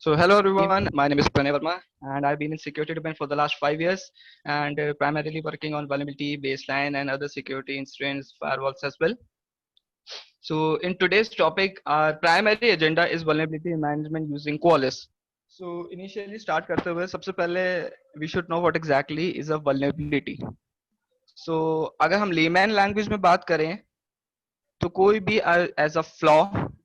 So hello everyone, my name is Pranay Verma and I've been in security domain for the last 5 years and primarily working on vulnerability, baseline and other security incidents, firewalls as well. So in today's topic, our primary agenda is vulnerability management using Qualys. So initially start करते हुए सबसे पहले we should know what exactly is a vulnerability. So अगर हम layman language में बात करें तो कोई भी as a flaw,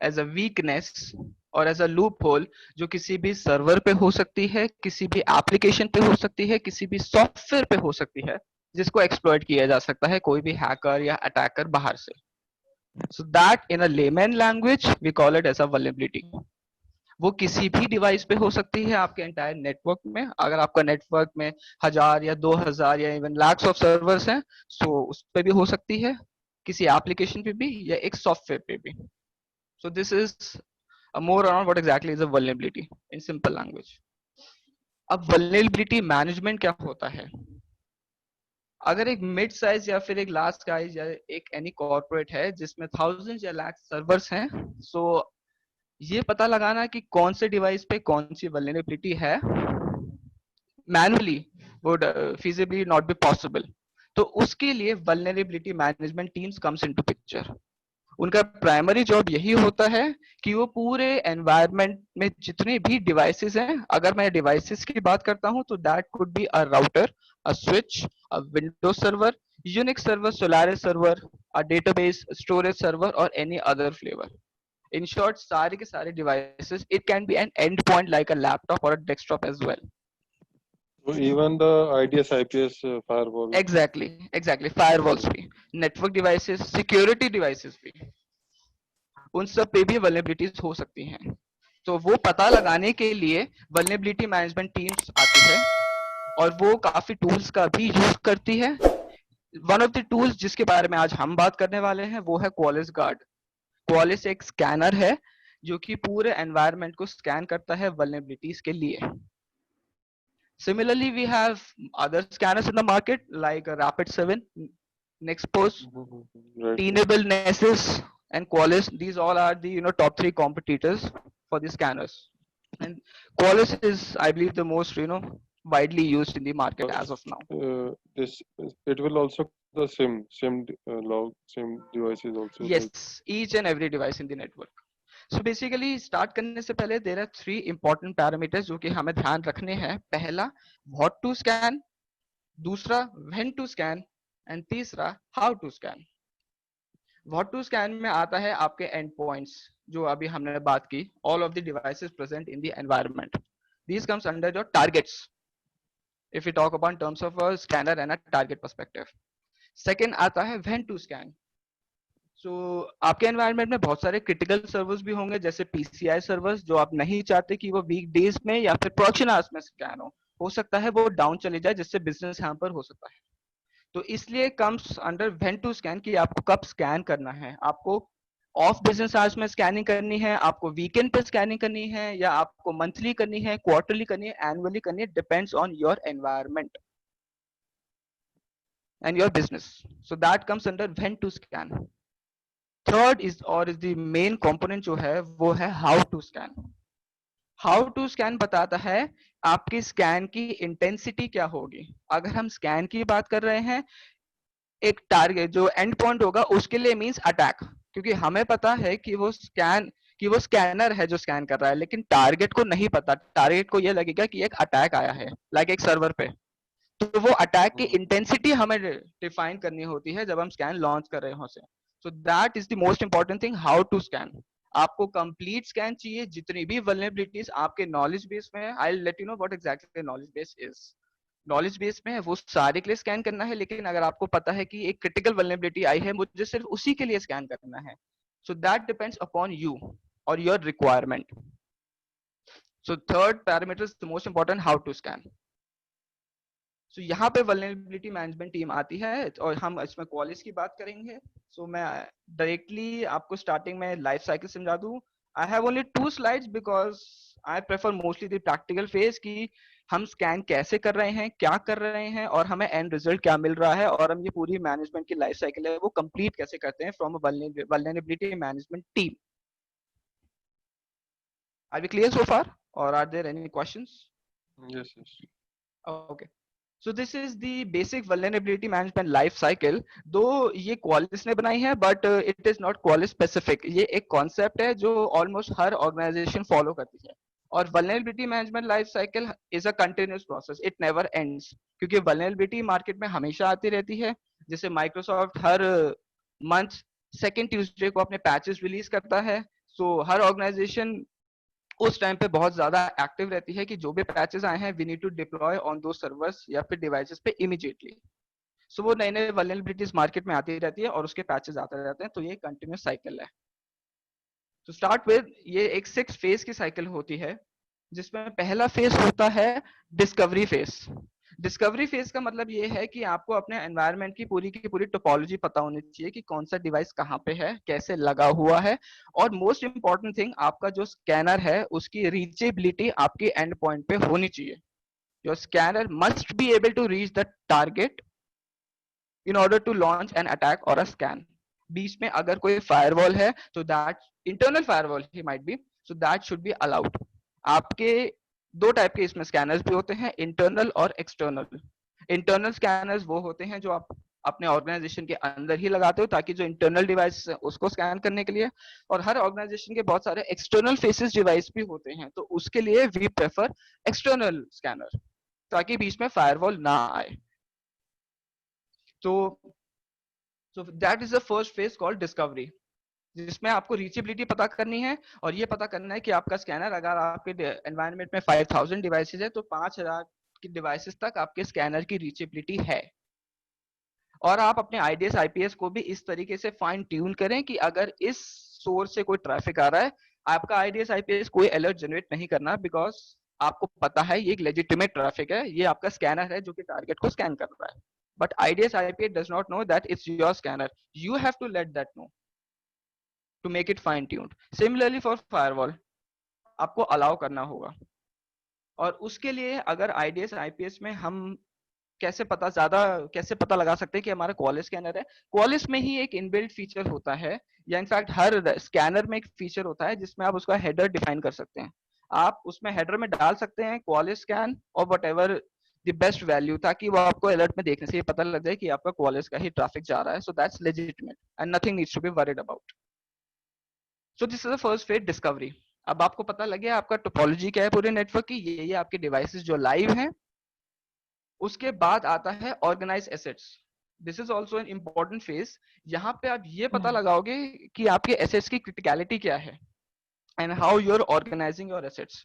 as a weakness और एज अ लूप होल जो किसी भी सर्वर पे हो सकती है, किसी भी एप्लीकेशन पे हो सकती है, किसी भी सॉफ्टवेयर पे हो सकती है, जिसको एक्सप्लॉइट किया जा सकता है कोई भी हैकर या अटैकर बाहर से. So that in a layman language we call it as a vulnerability. वो किसी भी डिवाइस पे हो सकती है आपके एंटायर नेटवर्क में. अगर आपका नेटवर्क में 1000 या 2000 या इवन लैक्स ऑफ सर्वर्स हैं, सो उस पे भी हो सकती है, किसी एप्लीकेशन पे भी या एक सॉफ्टवेयर पे भी. सो this is more around what exactly is a vulnerability in simple language. अब vulnerability management क्या होता है? अगर एक मिड साइज या फिर एक लार्ज साइज या एक एनी कॉर्पोरेट है जिसमें थाउजेंड्स या लाख सर्वर्स हैं, सो ये पता लगाना कि कौन से डिवाइस पे कौन सी vulnerability है manually would feasibly not be possible. तो उसके लिए vulnerability management teams comes into picture. उनका प्राइमरी जॉब यही होता है कि वो पूरे एनवायरनमेंट में जितने भी डिवाइसेस हैं, अगर मैं डिवाइसेस की बात करता हूं तो that could be a router, a switch, a Windows server, Unix server, Solaris server, a database, storage server और any other flavour. In short सारे के सारे devices, it can be an end point like a laptop और a desktop as well. So even the IDS IPS firewall. Exactly firewalls भी, network devices, security devices भी, उन सब पे भी वल्नरेबिलिटीज हो सकती हैं. तो वो पता लगाने के लिए वल्नरेबिलिटी मैनेजमेंट टीम्स आती है और वो काफी टूल्स का भी यूज करती है. वन ऑफ द टूल्स जिसके बारे में आज हम बात करने वाले हैं वो है क्वालिस गार्ड. क्वालिस एक स्कैनर है जो कि पूरे एनवायरनमेंट को स्कैन करता है वल्नरेबिलिटीज के लिए. Similarly, we have other scanners in the market like Rapid7, Nexpose, Right. Tenable, Nessus, and Qualys. These all are the top three competitors for the scanners. And Qualys is, I believe, the most widely used in the market as of now. This it will also the same log same devices also. Yes, each and every device in the network. So basically start करने से पहले there are three important parameters जो कि हमें ध्यान रखने हैं. पहला what to scan, दूसरा when to scan, and तीसरा how to scan. What to scan में आता है आपके एंड पॉइंट्स जो अभी हमने बात की, all of the devices present in the environment. These comes under your targets if we talk about in terms of a scanner and a target perspective. Second आता है when to scan. So आपके environment में बहुत सारे critical servers भी होंगे जैसे PCI servers जो आप नहीं चाहते कि वो वीक डेज में या फिर प्रोडक्शन आवर्स में स्कैन हो सकता है वो डाउन चले जाए जिससे बिजनेस यहाँ पर हो सकता है. तो इसलिए comes under when to scan कि आपको कब स्कैन करना है. आपको ऑफ बिजनेस आवर्स में स्कैनिंग करनी है, आपको वीकेंड पे स्कैनिंग करनी है, या आपको मंथली करनी है, क्वार्टरली करनी है, एनुअली करनी है, depends on your environment and your business. So that comes under when to scan. Third is the main component जो है वो है how to scan. How to scan बताता है आपकी स्कैन की इंटेंसिटी क्या होगी. अगर हम स्कैन की बात कर रहे हैं, एक टारगेट जो एंड पॉइंट होगा उसके लिए मींस अटैक, क्योंकि हमें पता है कि वो स्कैनर है जो स्कैन कर रहा है, लेकिन टारगेट को नहीं पता. टारगेट को ये लगेगा कि एक अटैक आया है लाइक एक सर्वर पे. तो वो अटैक की इंटेंसिटी हमें डिफाइन करनी होती है जब हम स्कैन लॉन्च कर रहे हो से. So that is the most important thing, how to scan. आपको कंप्लीट स्कैन चाहिए, जितनी भी वल्नरेबिलिटीज आपके नॉलेज बेस में है. I will let you know what exactly knowledge base is. Knowledge base में है वो सारे के लिए स्कैन करना है, लेकिन अगर आपको पता है कि एक क्रिटिकल वल्नरेबिलिटी आई है, मुझे सिर्फ उसी के लिए स्कैन करना है. So that depends upon you और your requirement. So third parameter is the most important, how to scan. So यहाँ पे वल्नरेबिलिटी मैनेजमेंट टीम आती है और हम इसमें क्वालिस की बात करेंगे. सो मैं डायरेक्टली आपको स्टार्टिंग में लाइफ साइकिल समझा दूं. I have only 2 slides because I prefer mostly the practical phase कि हम स्कैन कैसे कर रहे हैं, क्या कर रहे हैं और हमें एंड रिजल्ट क्या मिल रहा है, और हम ये पूरी मैनेजमेंट की लाइफ साइकिल है वो कंप्लीट कैसे करते हैं from vulnerability management team. Are we clear so far? or are there any questions? Yes, yes. Okay. So this is the basic vulnerability management life cycle. दो ये Qualys ने बनाई है, but it is not Qualys specific. ये एक concept है जो almost हर organization follow करती है. और vulnerability management life cycle is a continuous process. It never ends. क्योंकि vulnerability market में हमेशा आती रहती है. जैसे Microsoft हर month second Tuesday को अपने patches release करता है. So हर organization उस टाइम पे बहुत ज्यादा एक्टिव रहती है कि जो भी पैचेस आए हैं we need to deploy on दो सर्वर्स या फिर डिवाइसेस पे इमीडिएटली. सो वो नए नए वल्नरेबिलिटीज मार्केट में आती रहती है और उसके पैचेस आते रहते हैं. तो ये कंटिन्यूस साइकिल है. तो स्टार्ट विद ये एक 6 फेज की साइकिल होती है जिसमें पहला फेज होता है डिस्कवरी फेज. डिस्कवरी फेज का मतलब ये है कि आपको अपने एनवायरनमेंट की पूरी टोपोलॉजी पता होनी चाहिए कि कौन सा डिवाइस कहाँ पे है, कैसे लगा हुआ है, और मोस्ट इंपॉर्टेंट थिंग आपका जो स्कैनर है उसकी रीचेबिलिटी आपके एंड पॉइंट पे होनी चाहिए. Your scanner must be able to reach the target in order to launch an attack or a scan. बीच में अगर कोई फायरवॉल है तो दैट इंटरनल फायरवॉल ही might be, so that should be allowed. आपके दो टाइप के इसमें स्कैनर्स भी होते हैं, इंटरनल और एक्सटर्नल. इंटरनल स्कैनर्स वो होते हैं जो आप अपने ऑर्गेनाइजेशन के अंदर ही लगाते हो ताकि जो इंटरनल डिवाइस है उसको स्कैन करने के लिए. और हर ऑर्गेनाइजेशन के बहुत सारे एक्सटर्नल फेसेस डिवाइस भी होते हैं, तो उसके लिए वी प्रेफर एक्सटर्नल स्कैनर ताकि बीच में फायरवॉल ना आए. तो that is the first phase called discovery, जिसमें आपको रीचेबिलिटी पता करनी है और ये पता करना है कि आपका स्कैनर अगर आपके एनवायरनमेंट में 5000 डिवाइसेस है तो 5000 की डिवाइसेस तक आपके स्कैनर की रीचेबिलिटी है. और आप अपने आईडीएस आईपीएस को भी इस तरीके से फाइन ट्यून करें कि अगर इस सोर्स से कोई ट्रैफिक आ रहा है, आपका आईडीएस आईपीएस कोई अलर्ट जनरेट नहीं करना, बिकॉज आपको पता है ये एक लेजिटिमेट ट्रैफिक है, ये आपका स्कैनर है जो कि टारगेट को स्कैन कर रहा है. But IDS IPS does not know that it's your scanner. You have to let that know to make it fine tuned. Similarly for firewall, आपको अलाउ करना होगा. और उसके लिए अगर IDS IPS में हम कैसे पता लगा सकते हैं कि हमारा क्वालिस स्कैनर है. क्वालिस में ही एक इनबिल्ट फीचर होता है, या इनफैक्ट हर स्कैनर में एक फीचर होता है जिसमें आप उसका हेडर डिफाइन कर सकते हैं. आप उसमें हेडर में डाल सकते हैं क्वालिस स्कैन और what ever the best value, ताकि वो आपको अलर्ट में देखने से ये पता लग जाए कि आपका क्वालिस का ही ट्रैफिक जा रहा है. So that's legitimate and nothing needs to be worried about. So this is the first phase, discovery. अब आपको पता लग गया आपका टोपोलॉजी क्या है पूरे नेटवर्क की, ये आपके डिवाइसेस जो लाइव हैं. उसके बाद आता है organise assets. This is also an important phase. यहाँ पे आप ये पता लगाओगे कि आपके एसेट्स की क्रिटिकलिटी क्या है and how you are organising your assets.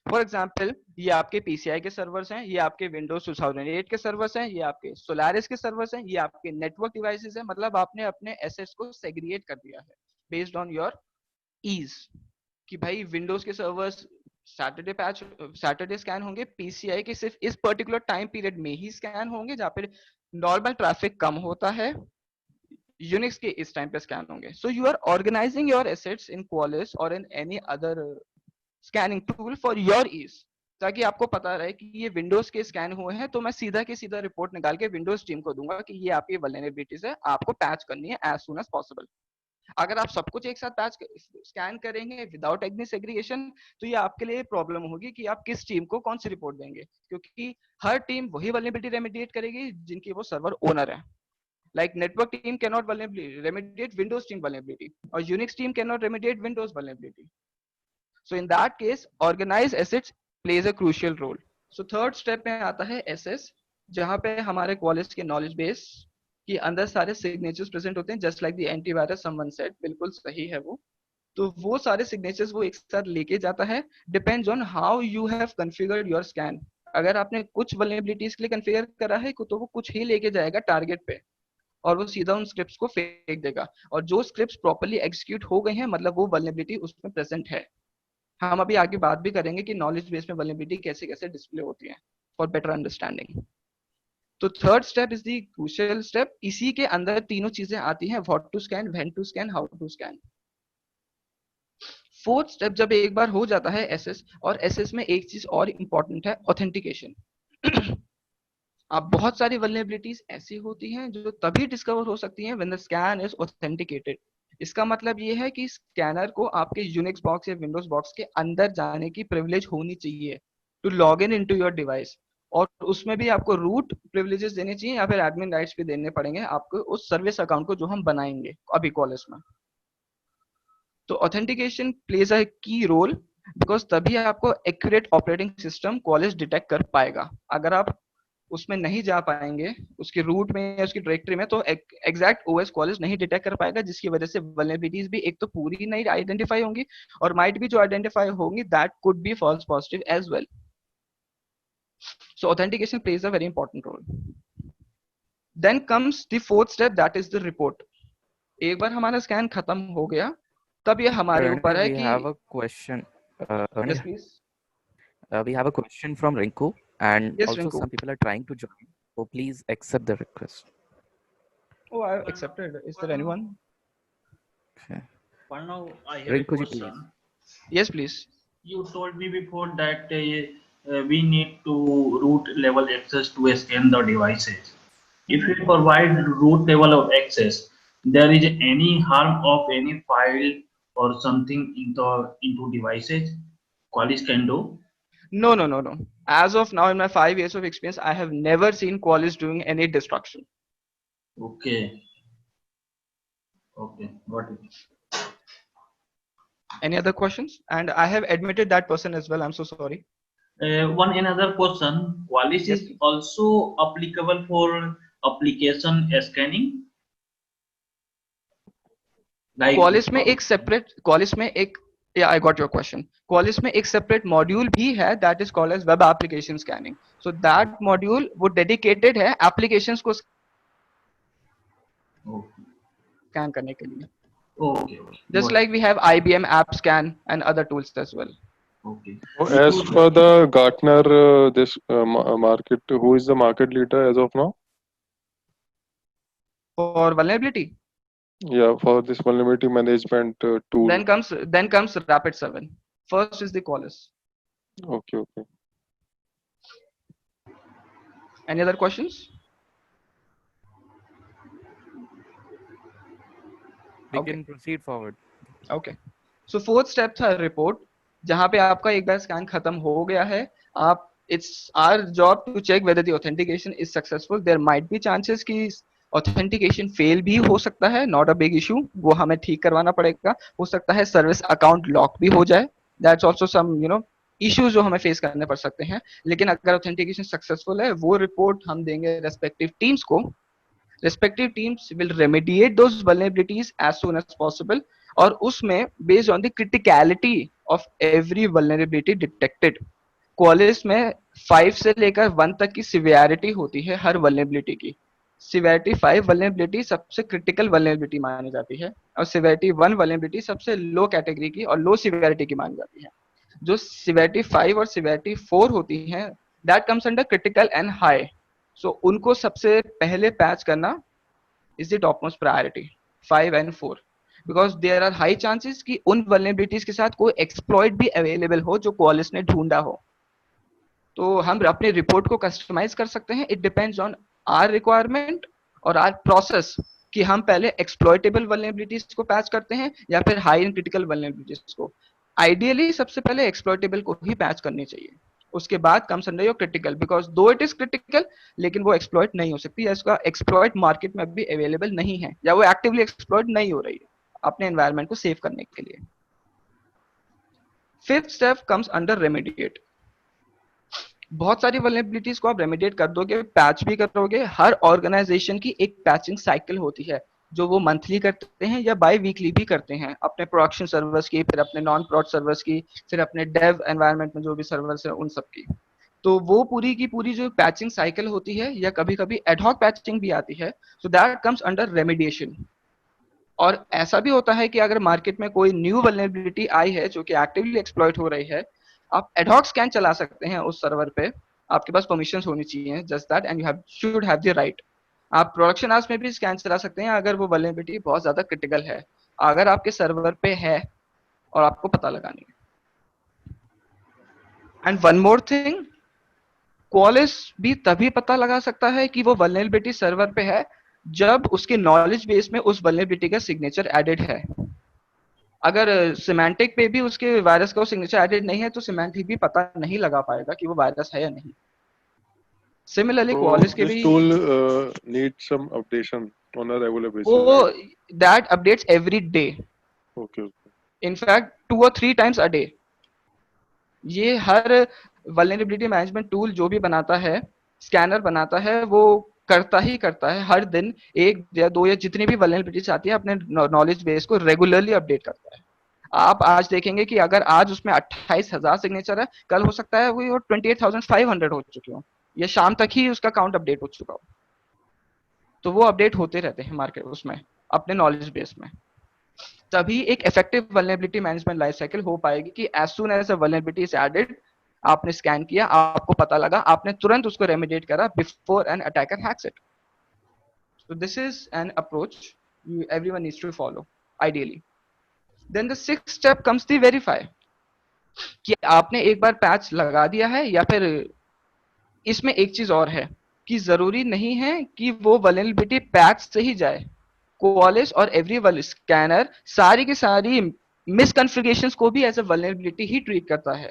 For example, ये आपके पीसीआई के सर्वर्स हैं, ये आपके विंडोज 2008 के सर्वर्स हैं, ये आपके सोलारिस के सर्वर्स हैं, ये आपके नेटवर्क डिवाइसेस हैं. मतलब आपने अपने एसेट्स को सेग्रीगेट कर दिया है बेस्ड ऑन योर ईज, कि भाई विंडोज के सर्वर्स सैटरडे स्कैन होंगे, पीसीआई के सिर्फ इस पर्टिकुलर टाइम पीरियड में ही स्कैन होंगे जहाँ पे नॉर्मल ट्रैफिक कम होता है, यूनिक्स के इस टाइम पे स्कैन होंगे. So you are organising your assets in Qualys और in any other scanning tool for your ease, ताकि आपको पता रहे कि ये विंडोज के स्कैन हुए हैं तो मैं सीधा के सीधा रिपोर्ट निकाल के विंडोज टीम को दूंगा कि ये आपकी वल्नरेबिलिटीज है, आपको पैच करनी है एज सुन एज पॉसिबल. अगर आप सब कुछ एक साथ पैच स्कैन करेंगे विदाउट एनी सेग्रीगेशन तो ये आपके लिए प्रॉब्लम होगी कि आप किस टीम को कौन सी रिपोर्ट देंगे, क्योंकि हर टीम वही वल्नरेबिलिटी रेमेडिएट करेगी जिनकी वो सर्वर ओनर है. Like network team cannot remediate Windows team vulnerability, or Unix team cannot remediate Windows vulnerability. So in that case, organized assets plays a crucial role. So third step में आता है SS, जहाँ पे हमारे Qualys के knowledge base के अंदर सारे signatures present होते हैं, just like the antivirus someone said, बिल्कुल सही है वो. तो वो सारे signatures वो एक साथ लेके जाता है, depends on how you have configured your scan. अगर आपने कुछ vulnerabilities के लिए configure करा है तो वो कुछ ही लेके जाएगा target पे और वो सीधा उन स्क्रिप्ट्स को फेंक देगा. और जो स्क्रिप्ट्स प्रॉपर्ली एग्जीक्यूट हो गई हैं मतलब वो वल्नरेबिलिटी उसमें प्रेजेंट है. हम अभी आगे बात भी करेंगे कि नॉलेज बेस में वल्नरेबिलिटी कैसे कैसे डिस्प्ले होती है फॉर बेटर अंडरस्टैंडिंग. तो third step is the crucial step. इसी के अंदर तीनों चीजें आती हैं, what to scan, when to scan, how to scan. Fourth step जब एक बार हो जाता है एसएस, और एसएस में एक चीज और इंपॉर्टेंट है, ऑथेंटिकेशन. अब बहुत सारी वल्नरेबिलिटीज ऐसी होती हैं जो तभी डिस्कवर हो सकती हैं when the scan is authenticated. इसका मतलब ये है कि स्कैनर को आपके यूनिक्स बॉक्स या विंडोज बॉक्स के अंदर जाने की प्रिविलेज होनी चाहिए to log in into your device, और उसमें भी आपको रूट प्रिविलेजेस देने चाहिए या फिर एडमिन राइट्स भी देने पड़ेंगे आपको उस सर्विस अकाउंट को जो हम बनाएंगे अभी कॉलेज में। तो ऑथेंटिकेशन प्लेज अ की रोल, बिकॉज तभी आपको accurate operating system college detect कर पाएगा। अगर आप उसमें नहीं जा पाएंगे उसके रूट में या उसकी डायरेक्टरी में, तो एग्जैक्ट ओएस कॉलेज नहीं डिटेक्ट कर पाएगा, जिसकी वजह से वल्नरेबिलिटीज भी एक तो पूरी नहीं आइडेंटिफाई होंगी, और माइट भी जो आइडेंटिफाई होंगी that could be false positive as well. So authentication plays a very important role. Then comes the fourth step, that is the report. एक बार हमारा स्कैन खत्म हो गया तब ये हमारे ऊपर है We कि have a question. Yes please. We have a question from Rinku, and Yes, also Rinku. some people are trying to join. So please accept the request. Oh, I accepted. Is there anyone? Okay. Now I have Rinku a ji, question. Yes, please. You told me before that we need to root level access to scan the devices. If we provide root level of access, there is any harm of any file or something into devices Qualys can do? No, no, no, no. As of now, in my 5 years of experience, I have never seen Qualys doing any destruction. Okay. Okay, got it. Any other questions? And I have admitted that person as well. I'm so sorry. One another question. Qualys Yes, is please. also applicable for application scanning. Like Qualys में एक separate, Qualys में एक, yeah, I got your question. Qualys में एक separate module भी है that is called as web application scanning. So that module वो dedicated है applications को okay. scan करने के लिए. Okay, okay. Just Got like we have IBM App Scan and other tools as well. okay. As per the Gartner, this market, who is the market leader as of now? For vulnerability, Yeah, for this vulnerability management tool. then comes Rapid7. First is the Qualys. Okay, okay. Any other questions? We Okay. can proceed forward. Okay. So fourth step था report, जहाँ पे आपका एक बार scan खत्म हो गया है, आप it's our job to check whether the authentication is successful. There might be chances कि authentication fail भी हो सकता है, not a big issue, वो हमें ठीक करवाना पड़ेगा। हो सकता है सर्विस अकाउंट लॉक भी हो जाए, that's also some issues जो हमें फेस करने पड़ सकते हैं। लेकिन अगर ऑथेंटिकेशन सक्सेसफुल है, वो रिपोर्ट हम देंगे रेस्पेक्टिव टीम्स को। respective teams will remediate those vulnerabilities as soon as possible, और उसमें based on the criticality of every vulnerability detected, Qualys में 5 से लेकर 1 तक की सिवियरिटी होती है हर vulnerability की। सिवियरिटी 5 vulnerability सबसे क्रिटिकल vulnerability मानी जाती है, और सिवियरिटी 1 vulnerability सबसे लो कैटेगरी की और लो सिवियरिटी की मानी जाती है। जो सिवियरिटी 5 और सिवियरिटी 4 होती है, that comes under critical and high. So उनको सबसे पहले पैच करना is the top most priority 5 and 4, because there are high chances कि उन वल्नरेबिलिटीज के साथ कोई एक्सप्लॉइट भी अवेलेबल हो जो क्वालिस ने ढूंढा हो। तो हम अपने रिपोर्ट को कस्टमाइज कर सकते हैं, it depends on our requirement और आर प्रोसेस कि हम पहले एक्सप्लॉइटेबल वल्नरेबिलिटीज को पैच करते हैं या फिर हाई एंड क्रिटिकल वल्नरेबिलिटीज को। आइडियली सबसे पहले एक्सप्लॉइटेबल को ही पैच करनी चाहिए, उसके बाद comes under your critical, because दो इट इज क्रिटिकल लेकिन वो एक्सप्लॉइट नहीं हो सकती, या इसका एक्सप्लॉइट मार्केट में भी अवेलेबल नहीं है, या वो एक्टिवली एक्सप्लॉइट नहीं हो रही है अपने एनवायरनमेंट को सेव करने के लिए। Fifth step comes under remediate. बहुत सारी वल्नरेबिलिटीज को आप रेमेडिएट कर दोगे, पैच भी करोगे। हर ऑर्गेनाइजेशन की एक पैचिंग साइकिल होती है जो वो मंथली करते हैं या बाई वीकली भी करते हैं, अपने प्रोडक्शन सर्वर्स की, फिर अपने नॉन प्रोड सर्वर्स की, फिर अपने डेव एनवायरनमेंट में जो भी सर्वर्स है उन सब की। तो वो पूरी की पूरी जो पैचिंग साइकिल होती है, या कभी कभी एडहॉक पैचिंग भी आती है, so that comes under remediation. और ऐसा भी होता है कि अगर मार्केट में कोई न्यू वल्नरेबिलिटी आई है जो कि एक्टिवली एक्सप्लॉइट हो रही है, आप एडहॉक स्कैन चला सकते हैं उस सर्वर पे, आपके पास परमिशंस होनी चाहिए, just that, and you should have the right. आप प्रोडक्शन आवर्स में भी स्कैन चला सकते हैं अगर वो वल्नरेबिलिटी बहुत ज्यादा क्रिटिकल है, अगर आपके सर्वर पे है और आपको पता लगानी है। And one more thing, Qualis भी तभी पता लगा सकता है कि वो वल्नरेबिलिटी सर्वर पे है जब उसके नॉलेज बेस में उस वल्नरेबिलिटी का सिग्नेचर एडेड है। अगर सिमेंटिक पे भी उसके वायरस का सिग्नेचर एडेड नहीं है तो सिमेंटिक भी पता नहीं लगा पाएगा कि वो वायरस है या नहीं। सिमिलरली So क्वालिस के this भी tool needs some updation on a regular basis, वो right? That updates every day, Okay, okay. In fact 2 और 3 टाइम्स अ डे। ये हर वल्नरेबिलिटी मैनेजमेंट टूल जो भी बनाता है, स्कैनर बनाता है, वो करता ही करता है हर दिन 1 या 2 या जितनी भी वल्नरेबिलिटीज आती है अपने नॉलेज बेस को रेगुलरली अपडेट करता है। आप आज देखेंगे कि अगर आज उसमें 28,000 सिग्नेचर है, कल हो सकता है वो 28,500 हो चुके हो, या शाम तक ही उसका काउंट अपडेट हो चुका हो। तो वो अपडेट होते रहते हैं मार्केट उसमें अपने नॉलेज बेस में। तभी एक effective vulnerability management life cycle हो पाएगी कि as soon as a vulnerability is added, आपने स्कैन किया, आपको पता लगा, आपने तुरंत उसको रेमेडिएट करा before an attacker hacks it. So this is an approach everyone needs to follow ideally. Then the sixth step comes the verify, कि आपने एक बार पैच लगा दिया है, या फिर इसमें एक चीज और है कि जरूरी नहीं है कि वो वल्नरेबिलिटी पैच से ही जाए। क्वालिस और एवरी स्कैनर सारी की सारी मिसकॉन्फ़िगरेशंस को भी एज अ वल्नरेबिलिटी ही ट्रीट करता है।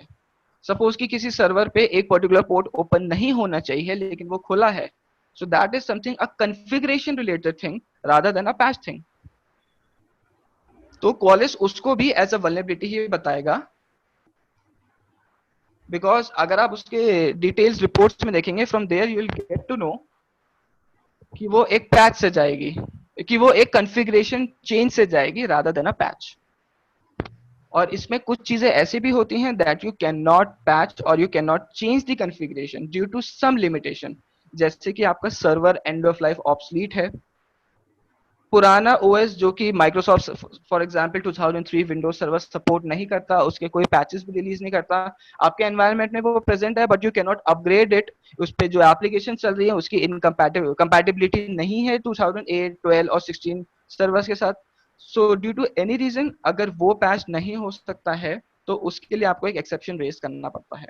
सपोज कि किसी सर्वर पे एक पर्टिकुलर पोर्ट ओपन नहीं होना चाहिए लेकिन वो खुला है, so that is something a configuration related thing rather than a patch thing. तो क्वालिस उसको भी एज अ वल्नरेबिलिटी ही बताएगा, बिकॉज अगर आप उसके डिटेल्स रिपोर्ट्स में देखेंगे from there you will get to know कि वो एक पैच से जाएगी, कि वो एक कॉन्फ़िगरेशन चेंज से जाएगी रादर देन अ पैच। और इसमें कुछ चीजें ऐसी भी होती हैं that you can not patch और you can not change the configuration due to some limitation, जैसे कि आपका server end of life obsolete है, पुराना ओएस जो कि Microsoft for example 2003 Windows server support नहीं करता, उसके कोई पैचेस भी रिलीज नहीं करता, आपके एनवायरनमेंट में वो प्रेजेंट है but you can not upgrade it, उस पे जो एप्लीकेशन चल रही है उसकी इनकम्पैटिबिलिटी नहीं है 2008, 12 और 16 सर्वर्स के साथ। So due to any reason अगर वो पैच नहीं हो सकता है तो उसके लिए आपको एक एक्सेप्शन रेज करना पड़ता है।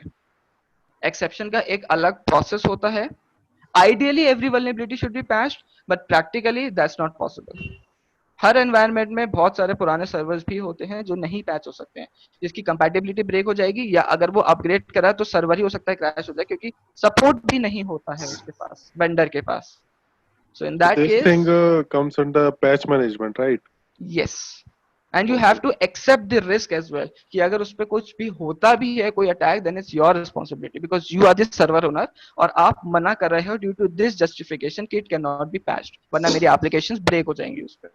एक्सेप्शन का एक अलग प्रोसेस होता है। Ideally, every vulnerability should be patched, but practically that's not possible. Her environment में बहुत सारे पुराने सर्वर्स भी होते हैं जो नहीं पैच हो सकते हैं, जिसकी कंपैटिबिलिटी ब्रेक हो जाएगी, या अगर वो अपग्रेड करा तो सर्वर ही हो सकता है क्रैश हो जाए क्योंकि सपोर्ट भी नहीं होता है उसके पास, वेंडर के पास। So in that This case thing comes under patch management, right? Yes, and you have to accept the risk as well कि अगर उस पर कुछ भी होता भी है कोई attack, then it's your responsibility because you are this server owner, और आप मना कर रहे हो ड्यू टू दिस जस्टिफिकेशन कि it can not be patched, वरना मेरी एप्लीकेशंस ब्रेक हो जाएंगी उस पर।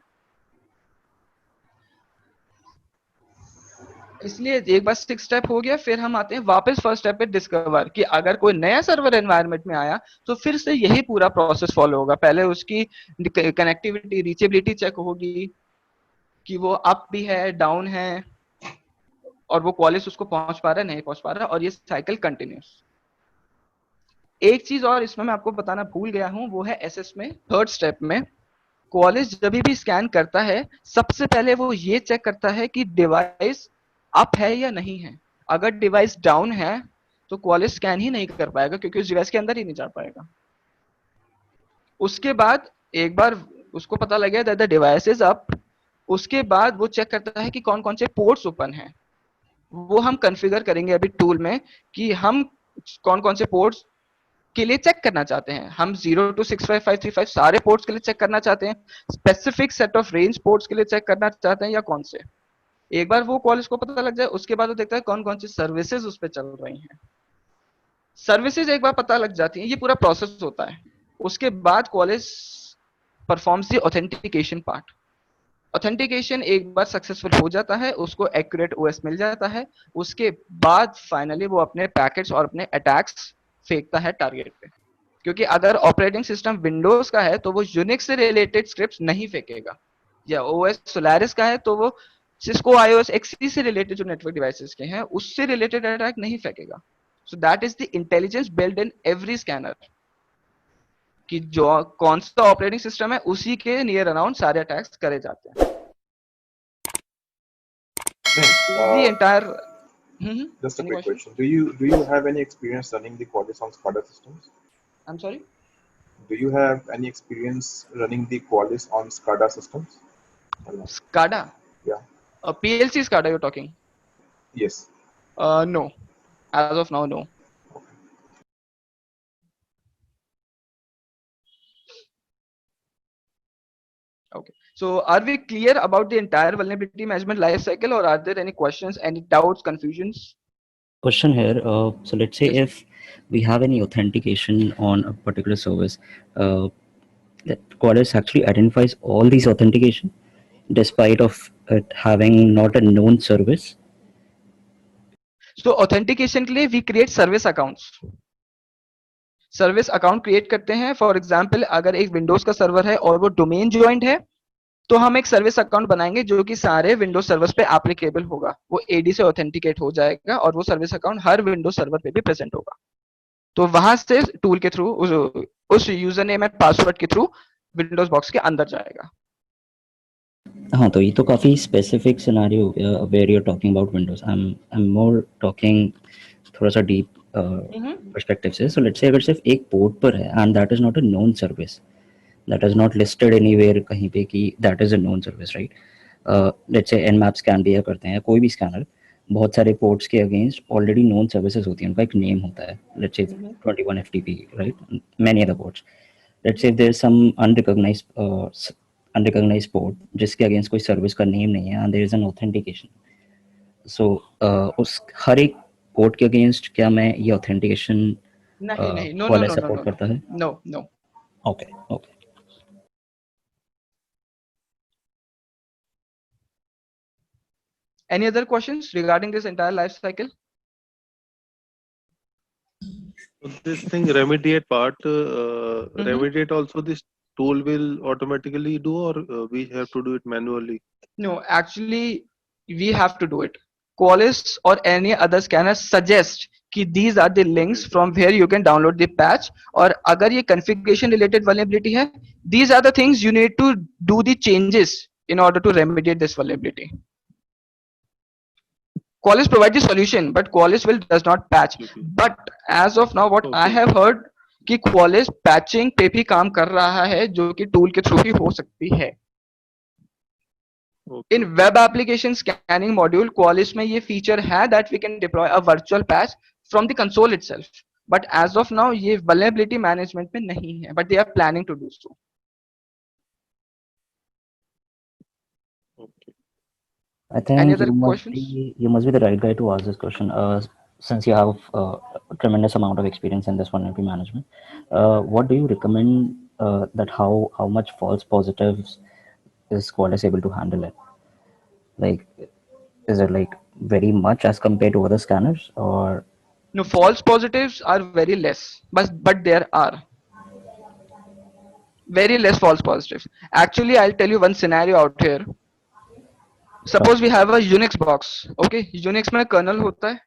इसलिए एक बार 6 स्टेप हो गया, फिर हम आते हैं वापस फर्स्ट स्टेप पे, डिस्कवर, कि अगर कोई नया सर्वर एनवायरनमेंट में आया तो फिर से यही पूरा प्रोसेस फॉलो होगा। पहले उसकी कनेक्टिविटी रीचेबिलिटी चेक होगी कि वो अप भी है डाउन है और वो क्वालिस उसको पहुंच पा रहा है नहीं पहुंच पा रहा है, और ये साइकिल कंटिन्यूस। एक चीज और इसमें मैं आपको बताना भूल गया हूं, वो है एसएस में थर्ड स्टेप में क्वालिस जब भी स्कैन करता है सबसे पहले वो ये चेक करता है कि डिवाइस अप है या नहीं है। अगर डिवाइस डाउन है तो क्वालिस स्कैन ही नहीं कर पाएगा क्योंकि उस डिवाइस के अंदर ही नहीं जा पाएगा। उसके बाद एक बार उसको पता लग गया that the device is up, उसके बाद वो चेक करता है कि कौन कौन से पोर्ट्स ओपन हैं। वो हम कॉन्फ़िगर करेंगे अभी टूल में कि हम कौन कौन से पोर्ट्स के लिए चेक करना चाहते हैं। हम 0 to 65535 सारे पोर्ट्स के लिए चेक करना चाहते हैं, specific set of range ports के लिए चेक करना चाहते हैं, या कौन से। एक बार वो कॉलेज को पता लग जाए उसके बाद वो देखता है कौन कौन सी सर्विसेज उस पर चल रही हैं। सर्विसेज एक बार पता लग जाती हैं, ये पूरा प्रोसेस होता है। उसके बाद college performs the authentication part. Authentication एक बार सक्सेसफुल हो जाता है, उसको एक्यूरेट ओएस मिल जाता है, उसके बाद फाइनली वो अपने पैकेट्स और अपने अटैक्स फेंकता है टारगेट पे। क्योंकि अगर ऑपरेटिंग सिस्टम विंडोज का है तो वो यूनिक्स से रिलेटेड स्क्रिप्ट्स नहीं फेंकेगा, या ओएस सोलारिस का है तो वो सिस्को आईओएस एक्सी से रिलेटेड जो नेटवर्क डिवाइसेस के हैं उससे रिलेटेड अटैक नहीं फेंकेगा। So that is the intelligence build in every scanner, कि जो कौन सा ऑपरेटिंग सिस्टम है उसी के नियर अराउंड सारे अटैक्स करे जाते हैं। The entire Just a any quick question? question. Do you have any experience running the Qualys on SCADA systems? I'm sorry? Do you have any experience running the Qualys on SCADA systems? Or no? SCADA, Yeah. PLC SCADA you're talking? Yes. No, as of now, no. Okay. So are we clear about the entire vulnerability management life cycle, or are there any questions, any doubts, confusions? Question here. So let's say Yes. if we have any authentication on a particular service, that Qualys actually identifies all these authentication despite of it having not a known service. So authentication के लिए we create service accounts. Service account create करते हैं. For example अगर एक Windows का server है और वो डोमेन ज्वाइंट है, तो हम एक सर्विस अकाउंट बनाएंगे जो कि सारे विंडोज सर्वर्स पे एप्लीकेबल होगा. वो एडी से ऑथेंटिकेट हो जाएगा और वो सर्विस अकाउंट हर विंडोज सर्वर पे भी प्रेजेंट होगा. तो वहां से टूल के थ्रू उस यूजर नेम एंड पासवर्ड के थ्रू विंडोज बॉक्स के अंदर जाएगा. हाँ, तो ये तो काफी specific scenario where you are talking about Windows. I am more talking थोड़ा सा डीप पर्सपेक्टिव से. सो लेट्स से अगर सिर्फ एक पोर्ट पर है and that is not a known service, that is not listed anywhere कहीं पे कि that is a known service, right? Let's say Nmap scan भी करते हैं, कोई भी स्कैनर, बहुत सारे पोर्ट्स के अगेंस्ट ऑलरेडी नोन सर्विसेज होती हैं, उनका एक नेम होता है. Let's say 21 FTP, right? Many other ports. Let's say there is some unrecognised port जिसके अगेंस्ट कोई सर्विस का नेम नहीं है and there is an authentication. So उस हर एक पोर्ट के अगेंस्ट क्या मैं ये ऑथेंटिकेशन नहीं, नो वाला सपोर्ट करता है? No. Okay. Any other questions regarding this entire life cycle? So this thing remediate part, remediate also this tool will automatically do, or we have to do it manually? No, actually, we have to do it. Qualys or any other scanner suggest कि these are the links from where you can download the patch. और अगर ये configuration related vulnerability है, these are the things you need to do the changes in order to remediate this vulnerability. Qualys provides the solution, but Qualys does not patch. But as of now, what I have heard कि Qualys patching पे भी काम कर रहा है, जो कि tool के through ही हो सकती है. In web application scanning module, Qualys में ये feature है that we can deploy a virtual patch from the console itself. But as of now, ये vulnerability management में नहीं है. But they are planning to do so. Okay. I think Any other you questions? must be the right guy to ask this question, since you have a tremendous amount of experience in this vulnerability management. What do you recommend that how much false positives is Qualys able to handle it? Like, is it like very much as compared to other scanners, or? No, false positives are very less, but there are very less false positives. Actually, I'll tell you one scenario out here. Suppose we have a Unix box. Okay, Unix में kernel होता है,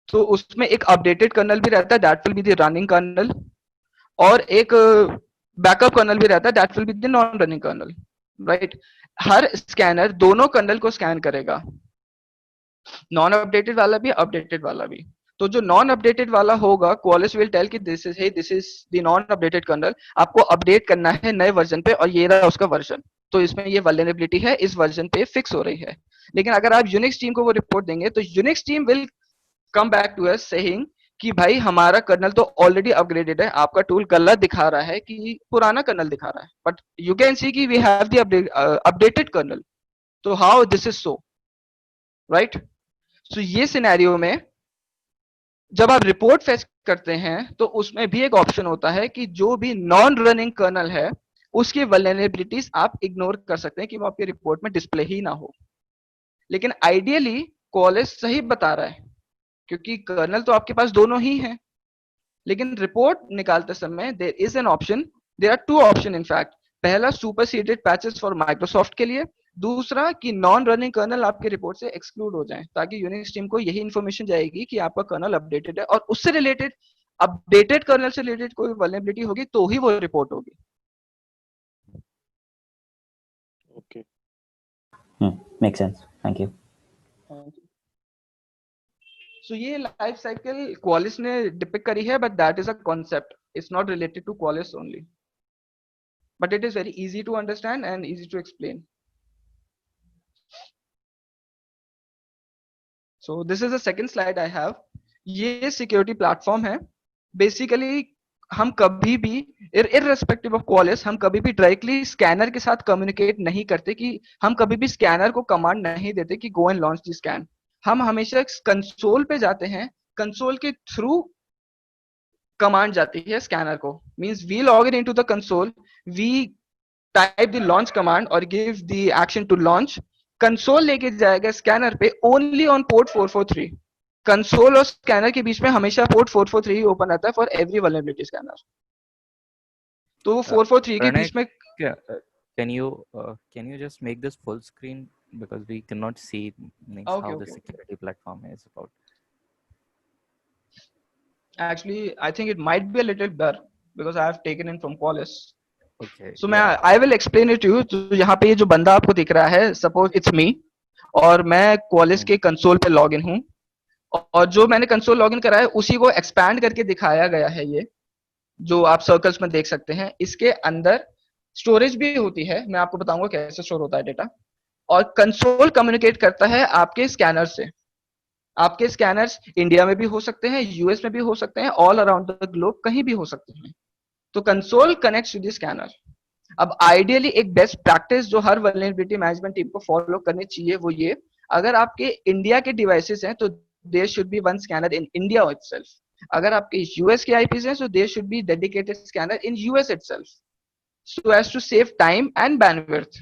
तो उसमें एक updated kernel भी रहता है, that will be the running kernel, और एक backup kernel भी रहता है, that will be the non-running kernel, right? Her scanner दोनों kernel को scan करेगा, non updated वाला भी, updated वाला भी. तो जो नॉन अपडेटेड वाला होगा, Qualys will tell कि this is the non updated kernel, आपको अपडेट करना है नए वर्जन पे और ये रहा उसका वर्जन. तो इसमें ये वल्नरेबिलिटी है, इस वर्जन पे फिक्स हो रही है. लेकिन अगर आप यूनिक्स टीम को वो रिपोर्ट देंगे तो Unix team will come back to us saying कि भाई हमारा कर्नल तो ऑलरेडी अपग्रेडेड है, आपका टूल गलत दिखा रहा है कि पुराना कर्नल दिखा रहा है. बट यू कैन सी कि we have the updated kernel. तो how this is so, right? So ये सिनेरियो में जब आप रिपोर्ट फेच करते हैं तो उसमें भी एक ऑप्शन होता है कि जो भी नॉन रनिंग कर्नल है उसकी वल्नरेबिलिटीज आप इग्नोर कर सकते हैं कि वो आपके रिपोर्ट में डिस्प्ले ही ना हो. लेकिन आइडियली Qualys सही बता रहा है क्योंकि कर्नल तो आपके पास दोनों ही हैं. लेकिन रिपोर्ट निकालते समय there is an option, there are two option in fact. पहला सुपरसीडेड पैचेस फॉर माइक्रोसॉफ्ट के लिए, दूसरा कि नॉन रनिंग कर्नल आपके रिपोर्ट से एक्सक्लूड हो जाए ताकि यूनिक्स टीम को यही इंफॉर्मेशन जाएगी कि आपका कर्नल अपडेटेड है और उससे रिलेटेड अपडेटेड कर्नल से रिलेटेड कोई वल्नरेबिलिटी होगी तो ही वो रिपोर्ट होगी. Okay. Makes sense. Thank you. So ये लाइफ साइकिल Qualys ने डिपिक्ट करी है, but that is a concept, it's not related to Qualys only. but it is very easy to understand and easy to explain. So this is the second slide I have. ये security platform है. Basically हम कभी भी irrespective of Qualys हम कभी भी directly scanner के साथ communicate नहीं करते कि हम कभी भी scanner को command नहीं देते कि go and launch the scan. हम हमेशा console पे जाते हैं. Console के through command जाती है scanner को. Means we log in into the console, we type the launch command or give the action to launch. Console लेके जाएगा स्कैनर पे ओनली ऑन पोर्ट 443. कंसोल और स्कैनर के बीच में हमेशा पोर्ट 443 ही ओपन रहता है फॉर एवरी वल्नरेबिलिटी स्कैनर. तो वो 443 के बीच में can you just make this full screen because we cannot see how the security platform is about. Actually I think it might be a little blur because I have taken in from Qualys. Okay. So I will explain it to you. तो यहाँ पे ये जो बंदा आपको दिख रहा है, suppose it's me, और मैं Qualys के कंसोल पे लॉग इन हूँ, और जो मैंने कंसोल लॉग इन करा है उसी को एक्सपैंड करके दिखाया गया है. ये जो आप सर्कल्स में देख सकते हैं, इसके अंदर स्टोरेज भी होती है. मैं आपको बताऊंगा कैसे स्टोर होता है डेटा. और कंसोल कम्युनिकेट करता है आपके स्कैनर से. आपके स्कैनर्स इंडिया में भी हो सकते हैं, यूएस में भी हो सकते हैं, ऑल अराउंड द ग्लोब कहीं भी हो सकते हैं. तो console connects to the scanner. अब आइडियली एक बेस्ट प्रैक्टिस जो हर वल्नरेबिलिटी मैनेजमेंट टीम को फॉलो करनी चाहिए वो ये, अगर आपके इंडिया के डिवाइसेस हैं तो there should be one scanner in India itself. अगर आपके यूएस के आईपीस हैं तो there should be dedicated scanner in US itself so as to save time and bandwidth.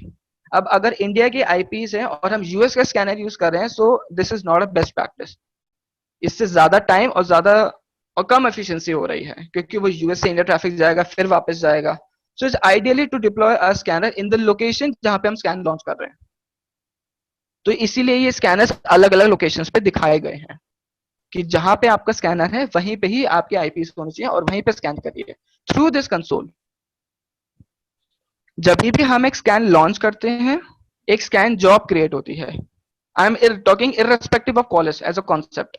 अब अगर इंडिया के आईपीस हैं और हम यूएस का स्कैनर यूज कर रहे हैं, सो this is not a best practice. इससे ज्यादा टाइम और ज्यादा और कम एफिशिएंसी हो रही है क्योंकि वो यूएस से इंडिया ट्रैफिक जाएगा फिर वापस जाएगा. So it's ideally to deploy a scanner in the location जहां पे हम स्कैन लॉन्च कर रहे हैं. तो इसीलिए ये स्कैनर्स अलग अलग लोकेशंस पे दिखाए गए हैं कि जहां पे आपका स्कैनर है वहीं पे ही आपके आईपीस होने चाहिए और वहीं पे स्कैन करिए थ्रू दिस कंसोल. जब भी हम एक स्कैन लॉन्च करते हैं, एक स्कैन जॉब क्रिएट होती है. I am talking irrespective of Qualys as a concept.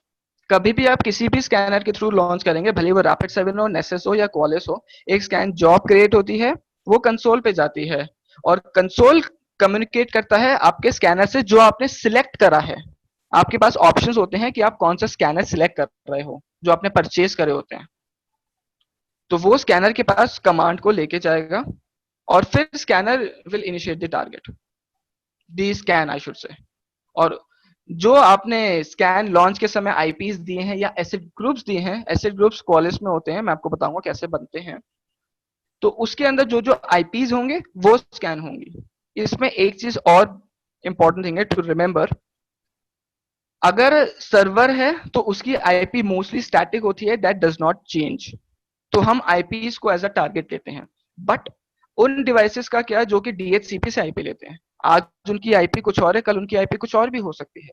कभी भी आप किसी भी स्कैनर के थ्रू लॉन्च करेंगे, भले वो Rapid7 हो, Nessus हो या Qualys हो, एक स्कैन जॉब क्रिएट होती है, वो कंसोल पे जाती है और कंसोल कम्युनिकेट करता है आपके स्कैनर से जो आपने सिलेक्ट करा है. आपके पास ऑप्शंस होते हैं कि आप कौन सा स्कैनर सिलेक्ट कर रहे हो जो आपने परचेज करे होते हैं. तो वो स्कैनर के पास कमांड को लेके जाएगा और फिर scanner will initiate the target, the scan I should say. और जो आपने स्कैन लॉन्च के समय आईपीस दिए हैं या एसिड ग्रुप्स दिए हैं, एसिड ग्रुप्स Qualys में होते हैं, मैं आपको बताऊंगा कैसे बनते हैं. तो उसके अंदर जो जो आईपीस होंगे वो स्कैन होंगी. इसमें एक चीज और इंपॉर्टेंट थिंग है टू रिमेंबर, अगर सर्वर है तो उसकी आईपी मोस्टली स्टैटिक होती है, दैट डज नॉट चेंज. तो हम आईपीस को एज अ टारगेट लेते हैं. बट उन डिवाइसेस का क्या जो कि डीएचसीपी से आईपी लेते हैं, आज उनकी आईपी कुछ और है, कल उनकी आईपी कुछ और भी हो सकती है.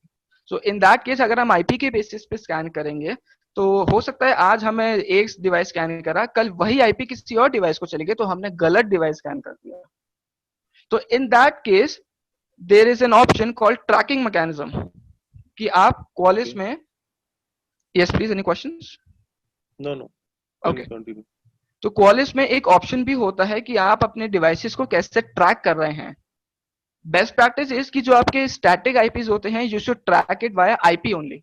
सो इन दैट केस अगर हम आईपी के बेसिस पे स्कैन करेंगे तो हो सकता है आज हमें एक डिवाइस स्कैन करा, कल वही आईपी किसी और डिवाइस को चली गई तो हमने गलत डिवाइस स्कैन कर दिया. तो in that case there is an option called tracking mechanism कि आप Qualys में, yes please, any questions? No. Okay. Continue. तो Qualys में एक ऑप्शन भी होता है कि आप अपने डिवाइसेस को कैसे ट्रैक कर रहे हैं. बेस्ट प्रैक्टिस इज कि जो आपके स्टैटिक आईपीस होते हैं you should track it via IP only.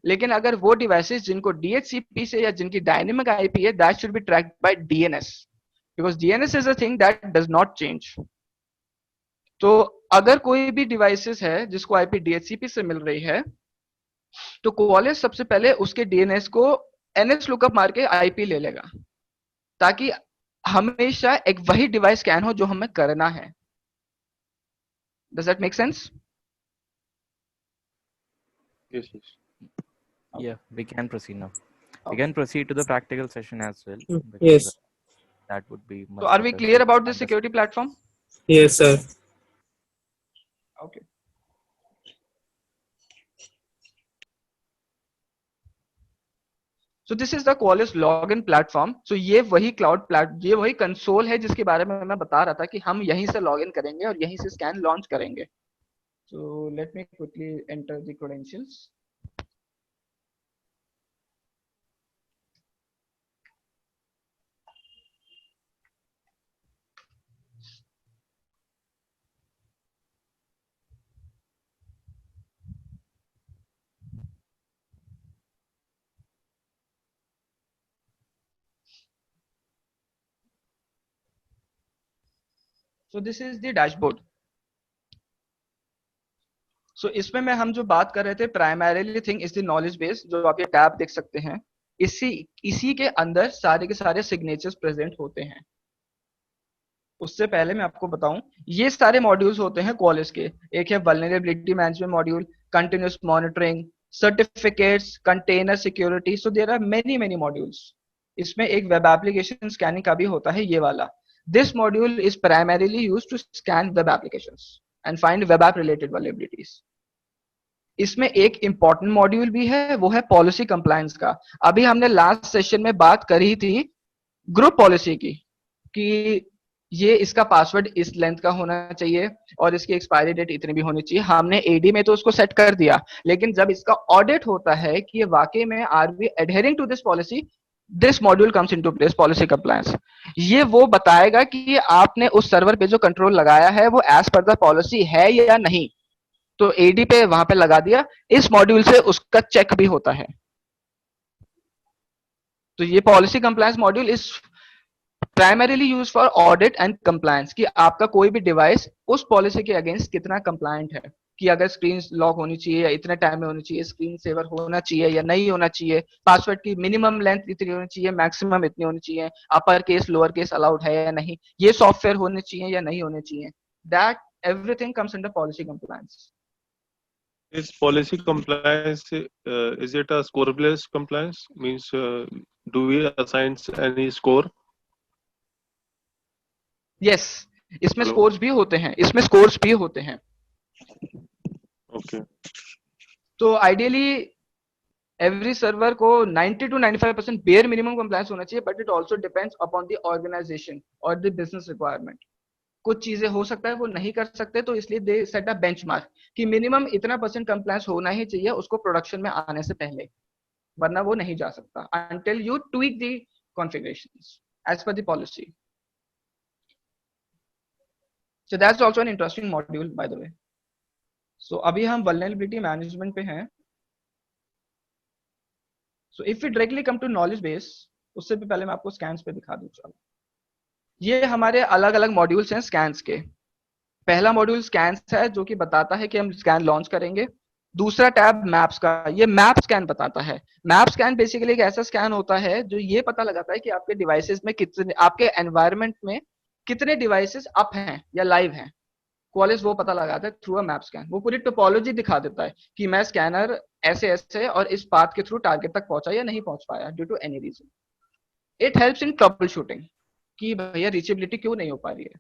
लेकिन अगर वो डिवाइसेस जिनको डीएचसीपी से या जिनकी डायनेमिक आईपी है, that should be tracked by DNS because DNS is a thing that does not change. तो अगर कोई भी डिवाइसेस है जिसको आईपी डीएचसीपी से मिल रही है तो Qualys सबसे पहले उसके डीएनएस को एनएस लुकअप मार के आईपी ले लेगा ताकि हमेशा एक वही डिवाइस स्कैन हो जो हमें करना है. Does that make sense? Yes. Yeah, we can proceed now. We Okay. can proceed to the practical session as well. because, Yes. That would be much So are we better clear to about this understand. security platform? Yes, sir. Okay. So this is the Qualys login platform. So ये वही ये वही console है जिसके बारे में मैं बता रहा था कि हम यहीं से लॉगिन करेंगे और यहीं से स्कैन लॉन्च करेंगे. So let me quickly enter the credentials. So this is the dashboard. So इसमें में हम जो बात कर रहे थे, primarily thing is the knowledge base, जो आप ये टैब देख सकते हैं, इसी के अंदर सारे के सारे सिग्नेचर्स प्रेजेंट होते हैं. उससे पहले मैं आपको बताऊं, ये सारे मॉड्यूल्स होते हैं क्वालिस के. एक है vulnerability management module, continuous monitoring, certificates, container security. So there are many modules. इसमें एक वेब एप्लीकेशन स्कैनिंग का भी होता है, ये वाला. This module is primarily used to scan web applications and find web app related vulnerabilities. इसमें एक इंपॉर्टेंट मॉड्यूल भी है, वो है पॉलिसी कंप्लायंस का. अभी हमने लास्ट सेशन में बात करी थी ग्रुप पॉलिसी की, कि ये इसका पासवर्ड इस लेंथ का होना चाहिए और इसकी एक्सपायरी डेट इतनी भी होनी चाहिए. हमने एडी में तो उसको सेट कर दिया, लेकिन जब इसका ऑडिट होता है कि ये वाकई में are we adhering to this policy, this module comes into place, policy compliance. ये वो बताएगा कि आपने उस सर्वर पे जो कंट्रोल लगाया है वो एज पर द पॉलिसी है या नहीं. तो एडी पे वहां पे लगा दिया. इस मॉड्यूल से उसका चेक भी होता है. तो ये policy compliance module is primarily use for audit and compliance, कि आपका कोई भी डिवाइस उस पॉलिसी के अगेंस्ट कितना कंप्लायंट है, कि अगर स्क्रीन लॉक होनी चाहिए या इतने टाइम में होनी चाहिए, स्क्रीन सेवर होना चाहिए या नहीं होना चाहिए, पासवर्ड की मिनिमम लेंथ इतनी होनी चाहिए, मैक्सिमम इतनी होनी चाहिए, upper case lower case allowed है या नहीं, ये सॉफ्टवेयर होने चाहिए या नहीं होने चाहिए. That everything comes under policy compliance. Is policy compliance, is it a score-based compliance? Means, do we assign any score? Yes, इसमें Hello? स्कोर्स भी होते हैं, इसमें स्कोर्स भी होते हैं. Okay. तो आइडियली एवरी सर्वर को 90 to 95% बेयर मिनिमम कंप्लायंस होना चाहिए, but it also depends upon the organisation और द बिजनेस रिक्वायरमेंट. कुछ चीजें हो सकता है वो नहीं कर सकते, तो इसलिए दे सेट अ बेंचमार्क कि मिनिमम इतना % कंप्लायंस होना ही चाहिए उसको प्रोडक्शन में आने से पहले, वरना वो नहीं जा सकता until you tweak the configurations as per the policy. So that's also an interesting module by the way. So अभी हम vulnerability management पे हैं. So if we directly come to knowledge base, उससे भी पहले मैं आपको scans पे दिखा दूं. चलो, ये हमारे अलग अलग मॉड्यूल्स हैं स्कैन्स के. पहला मॉड्यूल स्कैन्स है, जो कि बताता है कि हम स्कैन लॉन्च करेंगे. दूसरा टैब मैप्स का, ये मैप स्कैन बताता है. मैप स्कैन बेसिकली एक ऐसा स्कैन होता है जो ये पता लगाता है कि आपके डिवाइसेस में कितने, आपके एनवायरनमेंट में कितने डिवाइसेस अप हैं या लाइव हैं. क्वालिस वो पता लगाता है थ्रू अ मैप स्कैन. वो पूरी टोपोलॉजी दिखा देता है कि मैं स्कैनर ऐसे ऐसे और इस पाथ के थ्रू टारगेट तक पहुंचा या नहीं पहुंच पाया due to any reason. It helps in troubleshooting कि भैया रीचेबिलिटी क्यों नहीं हो पा रही है.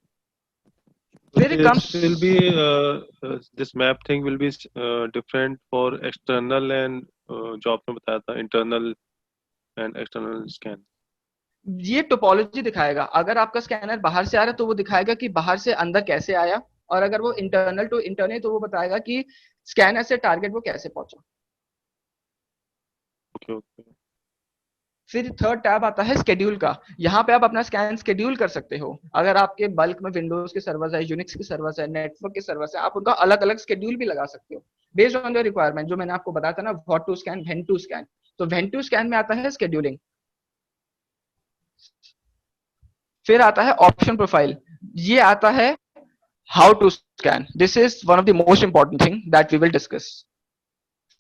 फिर This will be this map thing will be different for external and जो आपने बताया था internal and external scan. ये टोपोलॉजी दिखाएगा. अगर आपका स्कैनर बाहर से आ रहा है तो वो दिखाएगा कि बाहर से अंदर कैसे आया, और अगर वो इंटरनल टू इंटरनल तो वो बताएगा कि स्कैनर से टारगेट वो कैसे पहुंचा. Okay, okay. फिर थर्ड टैब आता है स्केड्यूल का. यहाँ पे आप अपना स्कैन स्केड्यूल कर सकते हो. अगर आपके बल्क में विंडोज के सर्वर्स है, यूनिक्स के सर्वर्स है, नेटवर्क के सर्वर्स है, आप उनका अलग अलग स्केड्यूल भी लगा सकते हो बेस्ड ऑन योर रिक्वायरमेंट. जो मैंने आपको बताया था ना, what to scan, when to scan. तो व्हेन टू स्कैन में आता है स्केड्यूलिंग. फिर आता है ऑप्शन प्रोफाइल. ये आता है how to scan. This is one of the most important thing that we will discuss.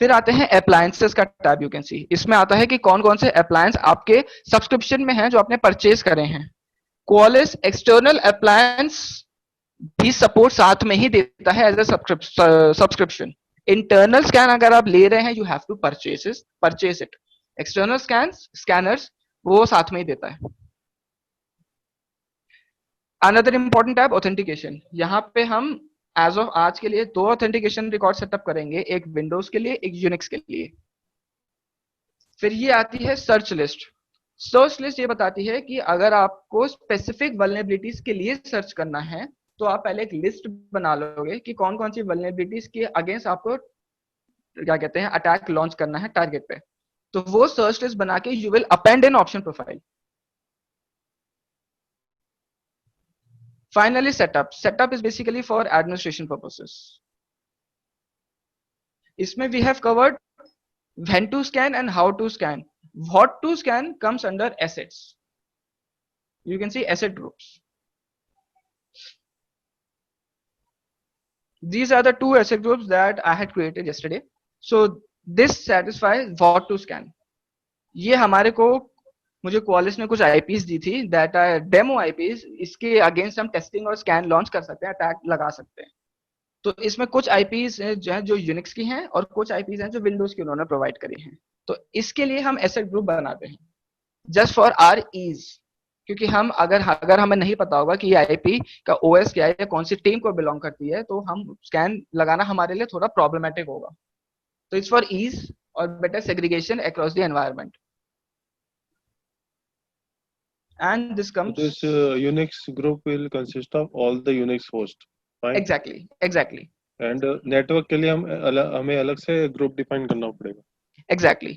फिर आते हैं अप्लायंसेस का टैब. यू कैन सी इसमें आता है कि कौन कौन से अप्लायंस आपके सब्सक्रिप्शन में हैं जो आपने परचेज करे हैं. क्वालिस एक्सटर्नल अप्लायंस भी सपोर्ट साथ में ही देता है as a subscription. Internal scan अगर आप ले रहे हैं, you have to purchase it. External scanners वो साथ में ही देता है. Another important tab authentication. यहाँ पे हम एज ऑफ आज के लिए 2 ऑथेंटिकेशन रिकॉर्ड सेटअप करेंगे, एक विंडोज के लिए, एक यूनिक्स के लिए. फिर ये आती है सर्च लिस्ट. सर्च लिस्ट ये बताती है कि अगर आपको स्पेसिफिक वल्नरेबिलिटीज के लिए सर्च करना है तो आप पहले एक लिस्ट बना लोगे कि कौन कौन सी वल्नरेबिलिटीज के अगेंस्ट आपको क्या कहते हैं अटैक लॉन्च करना है टारगेट पे. तो वो सर्च लिस्ट बना के you will append in option profile. Finally, setup. Setup is basically for administration purposes. इसमें we have covered when to scan and how to scan. What to scan comes under assets. You can see asset groups. These are the two asset groups that I had created yesterday. So this satisfies what to scan. ये हमारे को मुझे Qualis ने कुछ eyepiece दी थी that are demo eyepiece, इसके against हम testing और स्कैन लॉन्च कर सकते हैं, अटैक लगा सकते हैं। तो इसमें कुछ आईपीस जो है जो यूनिक्स की हैं और कुछ आईपीस हैं जो विंडोज की उन्होंने प्रोवाइड करी हैं। तो इसके लिए हम एसेट ग्रुप बनाते हैं जस्ट फॉर आर ईज, क्योंकि हम अगर हमें नहीं पता होगा कि ये आईपी का ओएस क्या है या कौन सी टीम को बिलोंग करती है, तो हम स्कैन लगाना हमारे लिए थोड़ा प्रॉब्लमेटिक होगा। तो इट्स फॉर ईज और better segregation across the environment. And this comes. This Unix group will consist of all the Unix hosts, right? Exactly. And network के लिए हमें अलग से ग्रुप डिफाइन करना पड़ेगा। Exactly.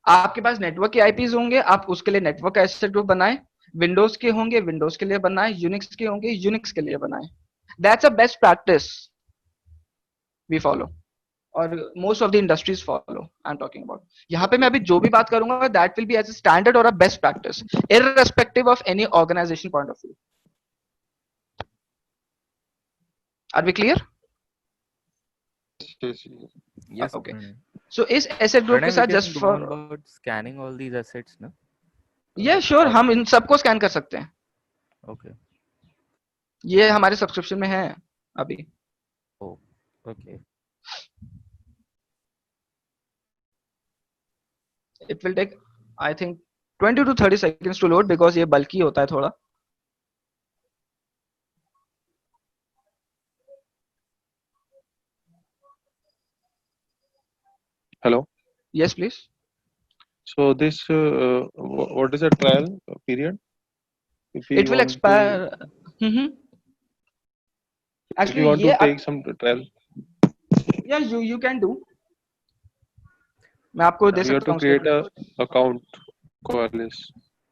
आपके पास नेटवर्क के आईपीज होंगे, आप उसके लिए नेटवर्क का एसेट ग्रुप बनाएं। विंडोज के होंगे, विंडोज के लिए बनाएं। यूनिक्स के होंगे, यूनिक्स के लिए बनाएं। That's a best practice we follow. और most of the industries follow I am talking about. यहाँ पे मैं अभी जो भी बात करूंगा that will be as a standard और a best practice irrespective of any organisation point of view. Are we clear? Yes. Okay. So इस एसेट ग्रुप के साथ just for about scanning all these assets, no? Yeah, sure, हम इन सबको scan कर सकते हैं। Okay. ये हमारे सब्सक्रिप्शन में है अभी। Oh, okay. It will take, I think, 20 to 30 seconds to load because ये बल्कि होता है थोड़ा। Hello. Yes, please. So this, what is the trial period? It will expire. Actually, if you want to take some trial. Yeah, you can do. मैं आपको दे सकता हूँ। You have to create a account, Qualys.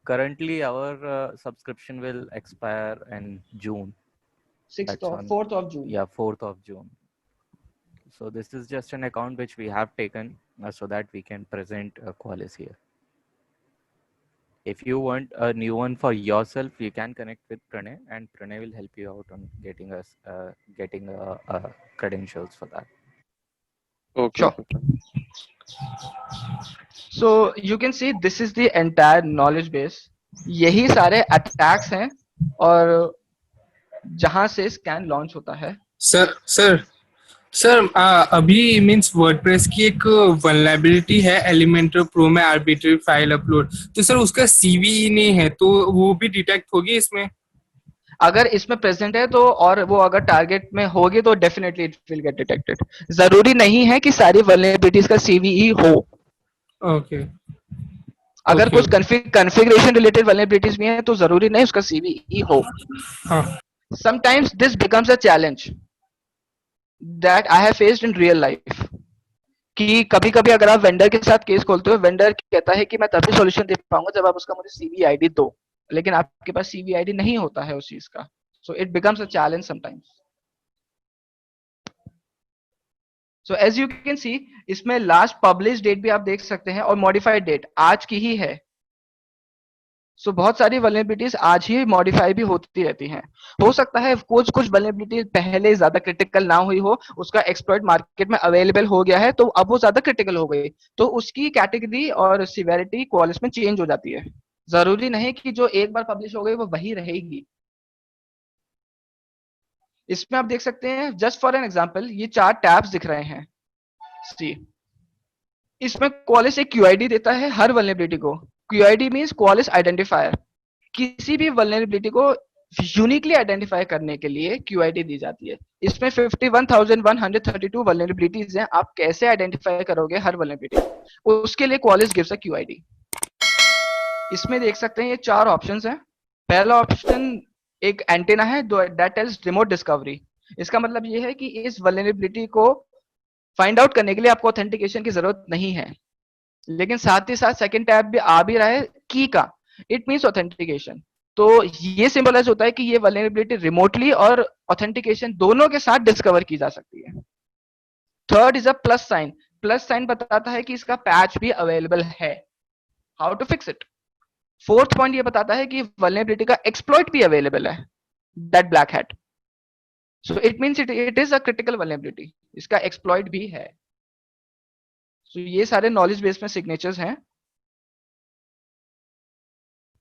Currently, our subscription will expire in June. 4th of June. Yeah, 4th of June. So this is just an account which we have taken so that we can present Qualys here. If you want a new one for yourself, you can connect with Pranay, and Pranay will help you out on getting us credentials for that. Okay. Sure. So you can see this is the entire knowledge base. यही सारे attacks हैं और जहां से scan launch होता है। Sir अभी means WordPress की एक वल्नरेबिलिटी है एलिमेंटर प्रो में आर्बिट्ररी फाइल अपलोड, तो सर उसका सीवी नहीं है, तो वो भी डिटेक्ट होगी इसमें? अगर इसमें प्रेजेंट है तो, और वो अगर टारगेट में होगी तो definitely it will get detected. जरूरी नहीं है कि सारी वल्नरेबिलिटीज का सीवीई हो। ओके। अगर कुछ कॉन्फ़िगरेशन रिलेटेड वल्नरेबिलिटीज भी हैं तो जरूरी नहीं उसका सीवीई हो। Sometimes this becomes a challenge that I have faced in real life, कि कभी कभी अगर आप वेंडर के साथ केस खोलते हो, वेंडर कहता है कि मैं तभी सॉल्यूशन दे पाऊंगा जब आप उसका मुझे सीवी आईडी दो, लेकिन आपके पास सीवी आईडी नहीं होता है उस चीज का। So it becomes a challenge sometimes. So as you can see इसमें लास्ट पब्लिश डेट भी आप देख सकते हैं और मॉडिफाइड डेट आज की ही है। सो बहुत सारी वल्नरेबिलिटीज आज ही मॉडिफाई भी होती रहती हैं। हो सकता है कुछ वल्नरेबिलिटी पहले ज्यादा क्रिटिकल ना हुई हो, उसका एक्सप्लॉइट मार्केट में अवेलेबल हो गया है तो अब वो ज्यादा क्रिटिकल हो गई, तो उसकी कैटेगरी और सिवेरिटी क्वालिस में चेंज हो जाती है। जरूरी नहीं कि जो एक बार पब्लिश हो गई वो वही रहेगी। इसमें आप देख सकते हैं जस्ट फॉर एन एग्जांपल ये 4 टैब्स दिख रहे हैं। सी इसमें क्वालिस एक क्यूआईडी देता है हर वल्नरेबिलिटी को। क्यूआईडी मींस क्वालिस आइडेंटिफायर। किसी भी वल्नरेबिलिटी को यूनिकली आइडेंटिफाई करने के लिए क्यूआईडी दी जाती है। इसमें 51,132 वल्नरेबिलिटीज हैं। आप कैसे आइडेंटिफाई करोगे हर वल्नरेबिलिटी, उसके लिए क्वालिस गिव्स अ क्यूआईडी। इसमें देख सकते हैं ये 4 ऑप्शंस हैं। पहला ऑप्शन एक एंटेना है दैट टेल्स रिमोट डिस्कवरी। इसका मतलब ये है कि इस वल्नरेबिलिटी को फाइंड आउट करने के लिए आपको ऑथेंटिकेशन की जरूरत नहीं है, लेकिन साथ ही साथ सेकंड टैब भी आ भी रहा है की का, इट मींस ऑथेंटिकेशन। तो ये सिंबलाइज होता है कि ये वल्नरेबिलिटी रिमोटली और ऑथेंटिकेशन दोनों के साथ डिस्कवर की जा सकती है। Third is a plus sign. Plus sign बताता है कि इसका पैच भी अवेलेबल है, how to fix it. Fourth point ये बताता है कि वल्नरेबिलिटी का एक्सप्लॉइट भी अवेलेबल है, that black hat. So it means it is a critical vulnerability, इसका एक्सप्लॉइट भी है। सो ये सारे नॉलेज बेस में सिग्नेचर्स हैं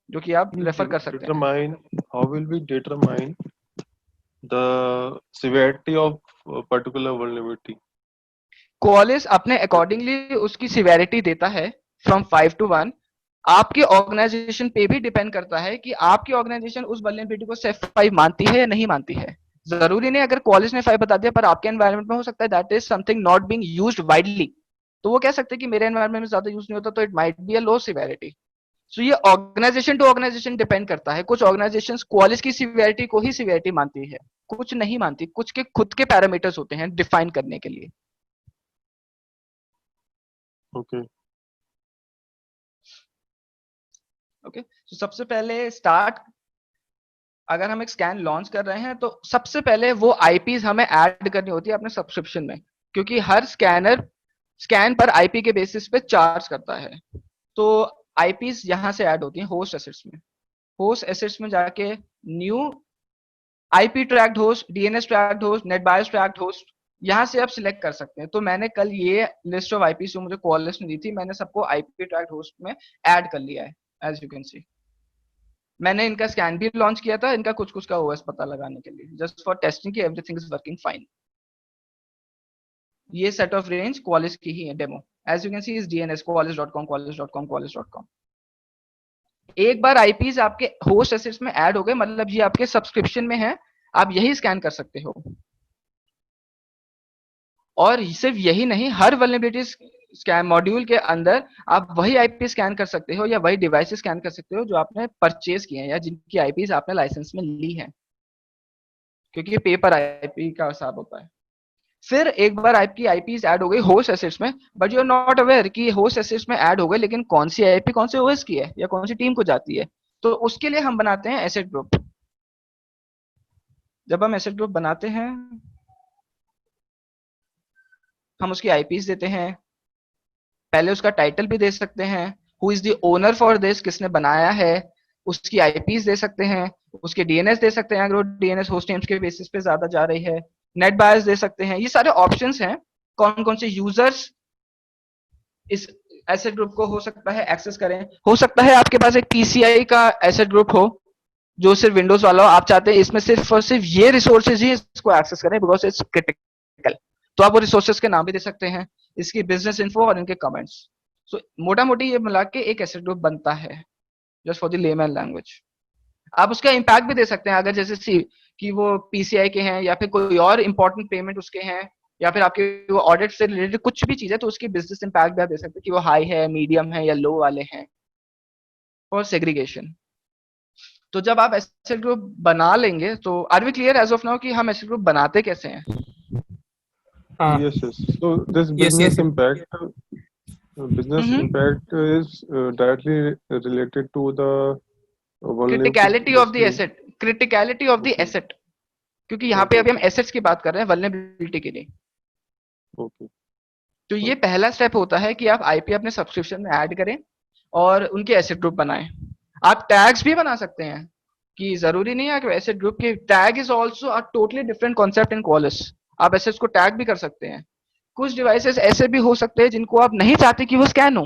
जो कि आप रेफर कर सकते हैं। determine how will we determine the severity of a particular vulnerability? Qualis अपने अकॉर्डिंगली उसकी सिवेरिटी देता है फ्रॉम 5 to 1। आपके ऑर्गेनाइजेशन पे भी डिपेंड करता है कि आपकी ऑर्गेनाइजेशन उस वल्नरेबिलिटी को सिर्फ 5 मानती है या नहीं मानती है। जरूरी नहीं अगर क्वालिस ने 5 बता दिया पर आपके एनवायरनमेंट में हो सकता है that is something not being used widely, तो वो कह सकते हैं कि मेरे एनवायरनमेंट में ज्यादा यूज नहीं होता, तो it might be a low severity. So ये ऑर्गेनाइजेशन टू ऑर्गेनाइजेशन डिपेंड करता है। कुछ ऑर्गेनाइजेशंस क्वालिस की सिवेरिटी को ही सिवेरिटी मानती है, कुछ नहीं मानती, कुछ के खुद के पैरामीटर्स होते हैं डिफाइन करने के लिए। Okay. ओके तो सबसे पहले स्टार्ट, अगर हम एक स्कैन लॉन्च कर रहे हैं तो सबसे पहले वो आईपीज हमें ऐड करनी होती है अपने सब्सक्रिप्शन में, क्योंकि हर स्कैनर स्कैन पर आईपी के बेसिस पे चार्ज करता है। तो आईपीज यहां से ऐड होती हैं होस्ट एसेट्स में। होस्ट एसेट्स में जाके new IP tracked host, DNS tracked host, NetBIOS tracked host, यहां से आप सिलेक्ट कर सकते हैं। तो मैंने कल ये लिस्ट ऑफ आईपी जो मुझे कॉल लिस्ट में दी थी, मैंने सबको आईपी ट्रैक्ड होस्ट में ऐड कर लिया है। एज यू कैन सी मैंने इनका स्कैन भी लॉन्च किया था, इनका कुछ कुछ का ओएस पता लगाने के लिए, जस्ट फॉर टेस्टिंग कि एवरीथिंग इज वर्किंग फाइन। ये सेट ऑफ रेंज क्वालिस की ही है demo. As you can see is DNS qualis.com qualis.com qualis.com। एक बार आईपीज आपके होस्ट एसेट्स में ऐड हो गए, मतलब ये आपके सब्सक्रिप्शन में है, आप यही स्कैन कर सकते हो। और सिर्फ यही नहीं, हर वल्नरेबिलिटी स्कैन मॉड्यूल के अंदर आप वही आईपी स्कैन कर सकते हो या वही डिवाइस स्कैन कर सकते हो जो आपने परचेज किए हैं या जिनकी आईपीज आपने लाइसेंस में ली है, क्योंकि पेपर आईपी का हिसाब होता है। फिर एक बार आपकी आईपीज ऐड हो गई होस्ट एसेट्स में, but you are not aware कि होस्ट एसेट्स में ऐड हो गए, लेकिन कौन सी आईपी कौन से ओएस की है या कौन सी टीम को जाती है, तो उसके लिए हम बनाते हैं एसेट ग्रुप। जब हम एसेट ग्रुप बनाते हैं हम उसकी आईपीज देते हैं, पहले उसका टाइटल भी दे सकते हैं, who is the owner for this, किसने बनाया है, उसकी आईपीज दे सकते हैं, उसके डीएनएस दे सकते हैं अगर वो डीएनएस होस्ट नेम्स के बेसिस पे ज्यादा जा रही है, नेट बायस दे सकते हैं। ये सारे ऑप्शंस हैं, कौन कौन से यूजर्स इस एसेट ग्रुप को हो सकता है एक्सेस करें। हो सकता है आपके पास एक पीसीआई का एसेट ग्रुप हो जो सिर्फ विंडोज वाला हो, आप चाहते हैं इसमें सिर्फ और सिर्फ ये रिसोर्सेज ही इसको एक्सेस करें बिकॉज इट्स क्रिटिकल, तो आप वो रिसोर्सेज के नाम भी दे सकते हैं, इसकी बिजनेस इन्फो और इनके कमेंट्स। सो मोटा मोटी ये मिला के एक एसेट ग्रुप बनता है just for the layman language. आप उसका इम्पैक्ट भी दे सकते हैं, अगर जैसे कि वो पीसीआई के हैं या फिर कोई और इंपॉर्टेंट पेमेंट उसके हैं या फिर आपके वो ऑडिट से रिलेटेड कुछ भी चीज है, तो उसकी बिजनेस इम्पैक्ट भी आप दे सकते हैं कि वो हाई है, मीडियम है या लो वाले हैं, फॉर सेग्रीगेशन। तो जब आप एसेट ग्रुप बना लेंगे तो are we clear as of now कि हम एसेट ग्रुप बनाते कैसे हैं? Yes, yes. So this business impact is directly related to the criticality of the asset, criticality of the asset, क्योंकि यहाँ पे अभी हम एसेट्स की बात कर रहे हैं वल्नरेबिलिटी के लिए। Okay. तो ये पहला स्टेप होता है कि आप आईपी अपने सब्सक्रिप्शन में ऐड करें और उनके एसेट ग्रुप बनाएं। आप टैग्स भी बना सकते हैं, कि जरूरी नहीं है कि एसेट ग्रुप के tag is also a totally different concept in Qualis. आप एसेट्स को टैग भी कर सकते हैं। कुछ डिवाइसेस ऐसे भी हो सकते हैं जिनको आप नहीं चाहते कि वो स्कैन हो,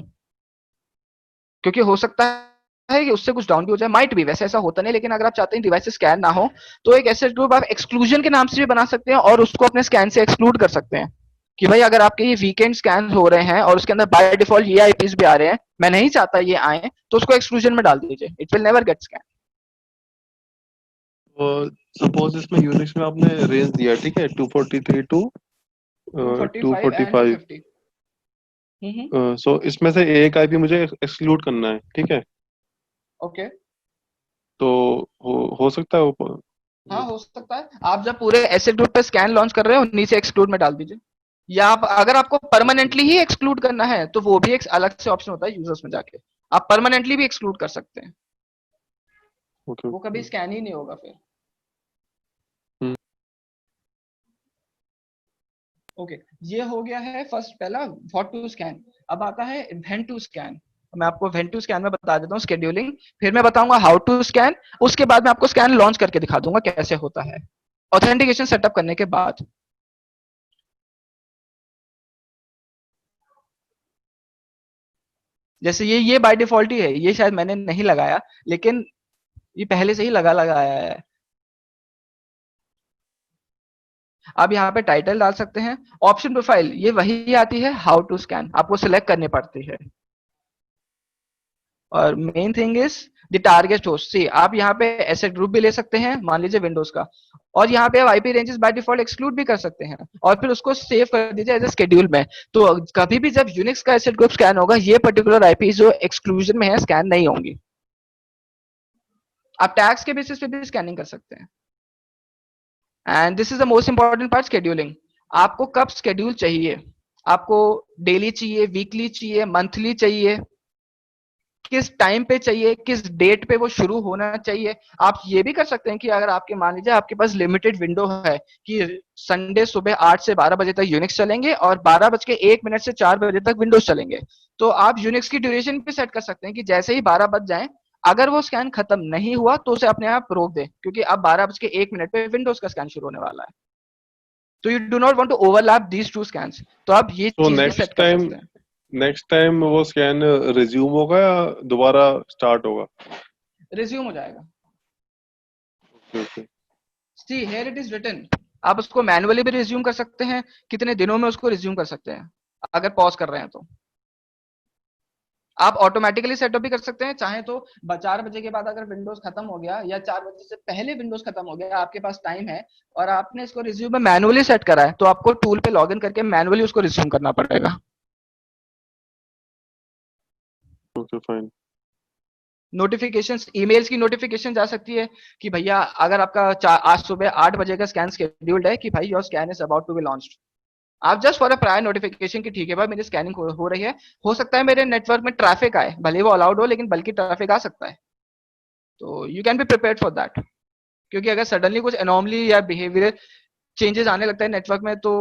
क्योंकि हो सकता है कि उससे कुछ डाउन भी हो जाए, माइट भी, वैसे ऐसा होता नहीं, लेकिन अगर आप चाहते हैं डिवाइसेस स्कैन ना हो तो एक एसेट ग्रुप आप एक्सक्लूजन के नाम से भी बना सकते हैं और उसको अपने स्कैन से एक्सक्लूड कर सकते हैं कि भाई अगर आपके ये वीकेंड स्कैन हो रहे हैं और उसके अंदर बाय डिफॉल्ट ये आईपीज भी आ रहे हैं, मैं नहीं चाहता ये आए, तो उसको एक्सक्लूजन में डाल दीजिए, it will never get scan. Suppose इसमें यूनिक्स में आपने रेंज दिया, ठीक है, 243 टू 245। सो इसमें से एक आईपी मुझे एक्सक्लूड करना है, ठीक है? ओके, तो हो सकता है वो? हाँ हो सकता है। आप जब पूरे एसेट ग्रुप पे स्कैन लॉन्च कर रहे हो नीचे एक्सक्लूड में डाल दीजिए, या आप अगर आपको परमानेंटली ही एक्सक्लूड करना है तो वो भी एक अलग से ऑप्शन होता है यूजर्स में जाके, आप परमानेंटली भी एक्सक्लूड कर सकते हैं। Okay. वो कभी स्कैन ही नहीं होगा फिर। ओके ये हो गया है फर्स्ट पहला व्हाट टू स्कैन। अब आता है व्हेन टू स्कैन। मैं आपको व्हेन टू स्कैन में बता देता हूँ शेड्यूलिंग, फिर मैं बताऊंगा हाउ टू स्कैन, उसके बाद मैं आपको स्कैन लॉन्च करके दिखा दूंगा कैसे होता है। ऑथेंटिकेशन सेटअप करने के बाद। जैसे ये बाय डिफॉल्ट ही है, ये शायद मैंने नहीं लगाया, लेकिन ये पहले से ही लगाया है। आप यहाँ पे टाइटल डाल सकते हैं। ऑप्शन प्रोफाइल ये वही आती है, हाउ टू स्कैन आपको सिलेक्ट करनी पड़ती है। और main thing is the target host. See आप यहाँ पे एसेट ग्रुप भी ले सकते हैं, मान लीजिए विंडोज का, और यहाँ पे आप IP ranges by default exclude भी कर सकते हैं, और फिर उसको सेव कर दीजिए एज ए शेड्यूल में। तो कभी भी जब यूनिक्स का एसेट ग्रुप स्कैन होगा, ये पर्टिकुलर आईपी जो एक्सक्लूजन में है स्कैन नहीं होंगी। आप टैग्स के बेसिस पे भी स्कैनिंग कर सकते हैं। And this is the most important part, scheduling. आपको कब शेड्यूल चाहिए, आपको डेली चाहिए, वीकली चाहिए, मंथली चाहिए, किस टाइम पे चाहिए, किस डेट पे वो शुरू होना चाहिए। आप ये भी कर सकते हैं कि अगर आपके मान लीजिए आपके पास लिमिटेड विंडो है कि संडे सुबह 8 से 12 बजे तक यूनिक्स चलेंगे और 12:01 से 4 बजे तक विंडोज चलेंगे, तो आप यूनिक्स की ड्यूरेशन भी सेट कर सकते हैं कि जैसे ही 12 बज जाए, अगर वो स्कैन खत्म नहीं हुआ तो उसे अपने आप रोक दे, क्योंकि अब 12:01 पे विंडोज का स्कैन शुरू होने वाला है। तो you do not want to overlap these two scans. तो आप ये तो चीज भी सेट कर सकते हैं। नेक्स्ट टाइम वो स्कैन रिज्यूम होगा या दोबारा स्टार्ट होगा? रिज्यूम हो जाएगा। Okay. See, here it is written. आप उसको मैनुअली भी रिज्यूम कर सकते हैं, कितने दिनों में उसको रिज्यूम कर सकते हैं अगर पॉज कर रहे हैं तो। आप ऑटोमेटिकली सेटअप भी कर सकते हैं, चाहे तो 4 बजे के बाद अगर विंडोज खत्म हो गया या 4 बजे से पहले विंडोज खत्म हो गया, आपके पास टाइम है और आपने इसको रिज्यूम में मैनुअली सेट करा है, तो आपको टूल पे लॉग इन करके मैनुअली उसको रिज्यूम करना पड़ेगा। Okay, fine. नोटिफिकेशंस, ईमेल्स की नोटिफिकेशन जा सकती है कि भैया अगर आपका आज सुबह 8 बजे का स्कैन शेड्यूल्ड है कि भाई your scan is about to be launched, आप just for a prior notification कि ठीक है भाई मेरी स्कैनिंग हो रही है। हो सकता है मेरे नेटवर्क में ट्रैफिक आए, भले वो अलाउड हो लेकिन बल्कि ट्रैफिक आ सकता है, तो you can be prepared for that. क्योंकि अगर सडनली कुछ एनॉमली या बिहेवियर चेंजेस आने लगता है नेटवर्क में, तो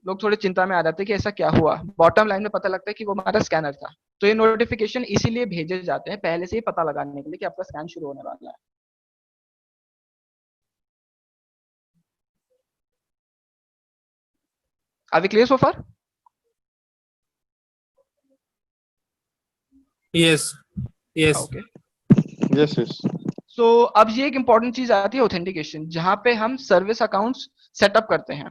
लोग थोड़े चिंता में आ जाते हैं कि ऐसा क्या हुआ। बॉटम लाइन में पता लगता है कि वो हमारा स्कैनर था। तो ये नोटिफिकेशन इसीलिए भेजे जाते हैं, पहले से ही पता लगाने के लिए कि आपका स्कैन शुरू होने वाला है। Are we clear so far? Yes. Okay. Yes. So अब ये एक इंपॉर्टेंट चीज आती है ऑथेंटिकेशन, जहां पे हम सर्विस अकाउंट्स सेटअप करते हैं।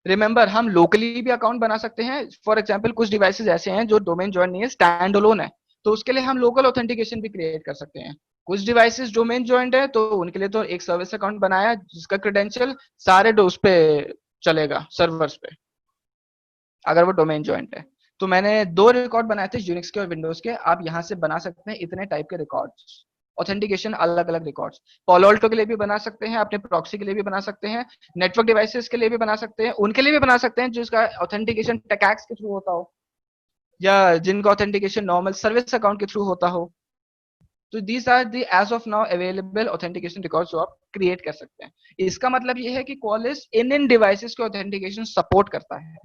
रिमेंबर, हम लोकली भी अकाउंट बना सकते हैं। फॉर एग्जांपल कुछ डिवाइसेस ऐसे हैं जो डोमेन जॉइन नहीं है, स्टैंड अलोन है, तो उसके लिए हम लोकल ऑथेंटिकेशन भी क्रिएट कर सकते हैं। कुछ डिवाइसेस डोमेन जॉइंट है, तो उनके लिए तो एक सर्विस अकाउंट बनाया जिसका क्रेडेंशियल सारे उस पे चलेगा, सर्वर्स पे, अगर वो डोमेन जॉइंट है। तो मैंने 2 रिकॉर्ड बनाए थे यूनिक्स के और विंडोज के। आप यहाँ से बना सकते हैं इतने टाइप के रिकॉर्ड्स, ऑथेंटिकेशन अलग अलग रिकॉर्ड्स। पॉलो अल्टो के लिए भी बना सकते हैं, अपने प्रॉक्सी के लिए भी बना सकते हैं, नेटवर्क डिवाइसेस के लिए भी बना सकते हैं, उनके लिए भी बना सकते हैं जिसका ऑथेंटिकेशन टेकैक्स के थ्रू होता हो या जिनका ऑथेंटिकेशन नॉर्मल सर्विस अकाउंट के थ्रू होता हो। तो these are the as of now available authentication records जो आप क्रिएट कर सकते हैं। इसका मतलब ये है कि क्वालिस इन डिवाइसेस के ऑथेंटिकेशन सपोर्ट करता है।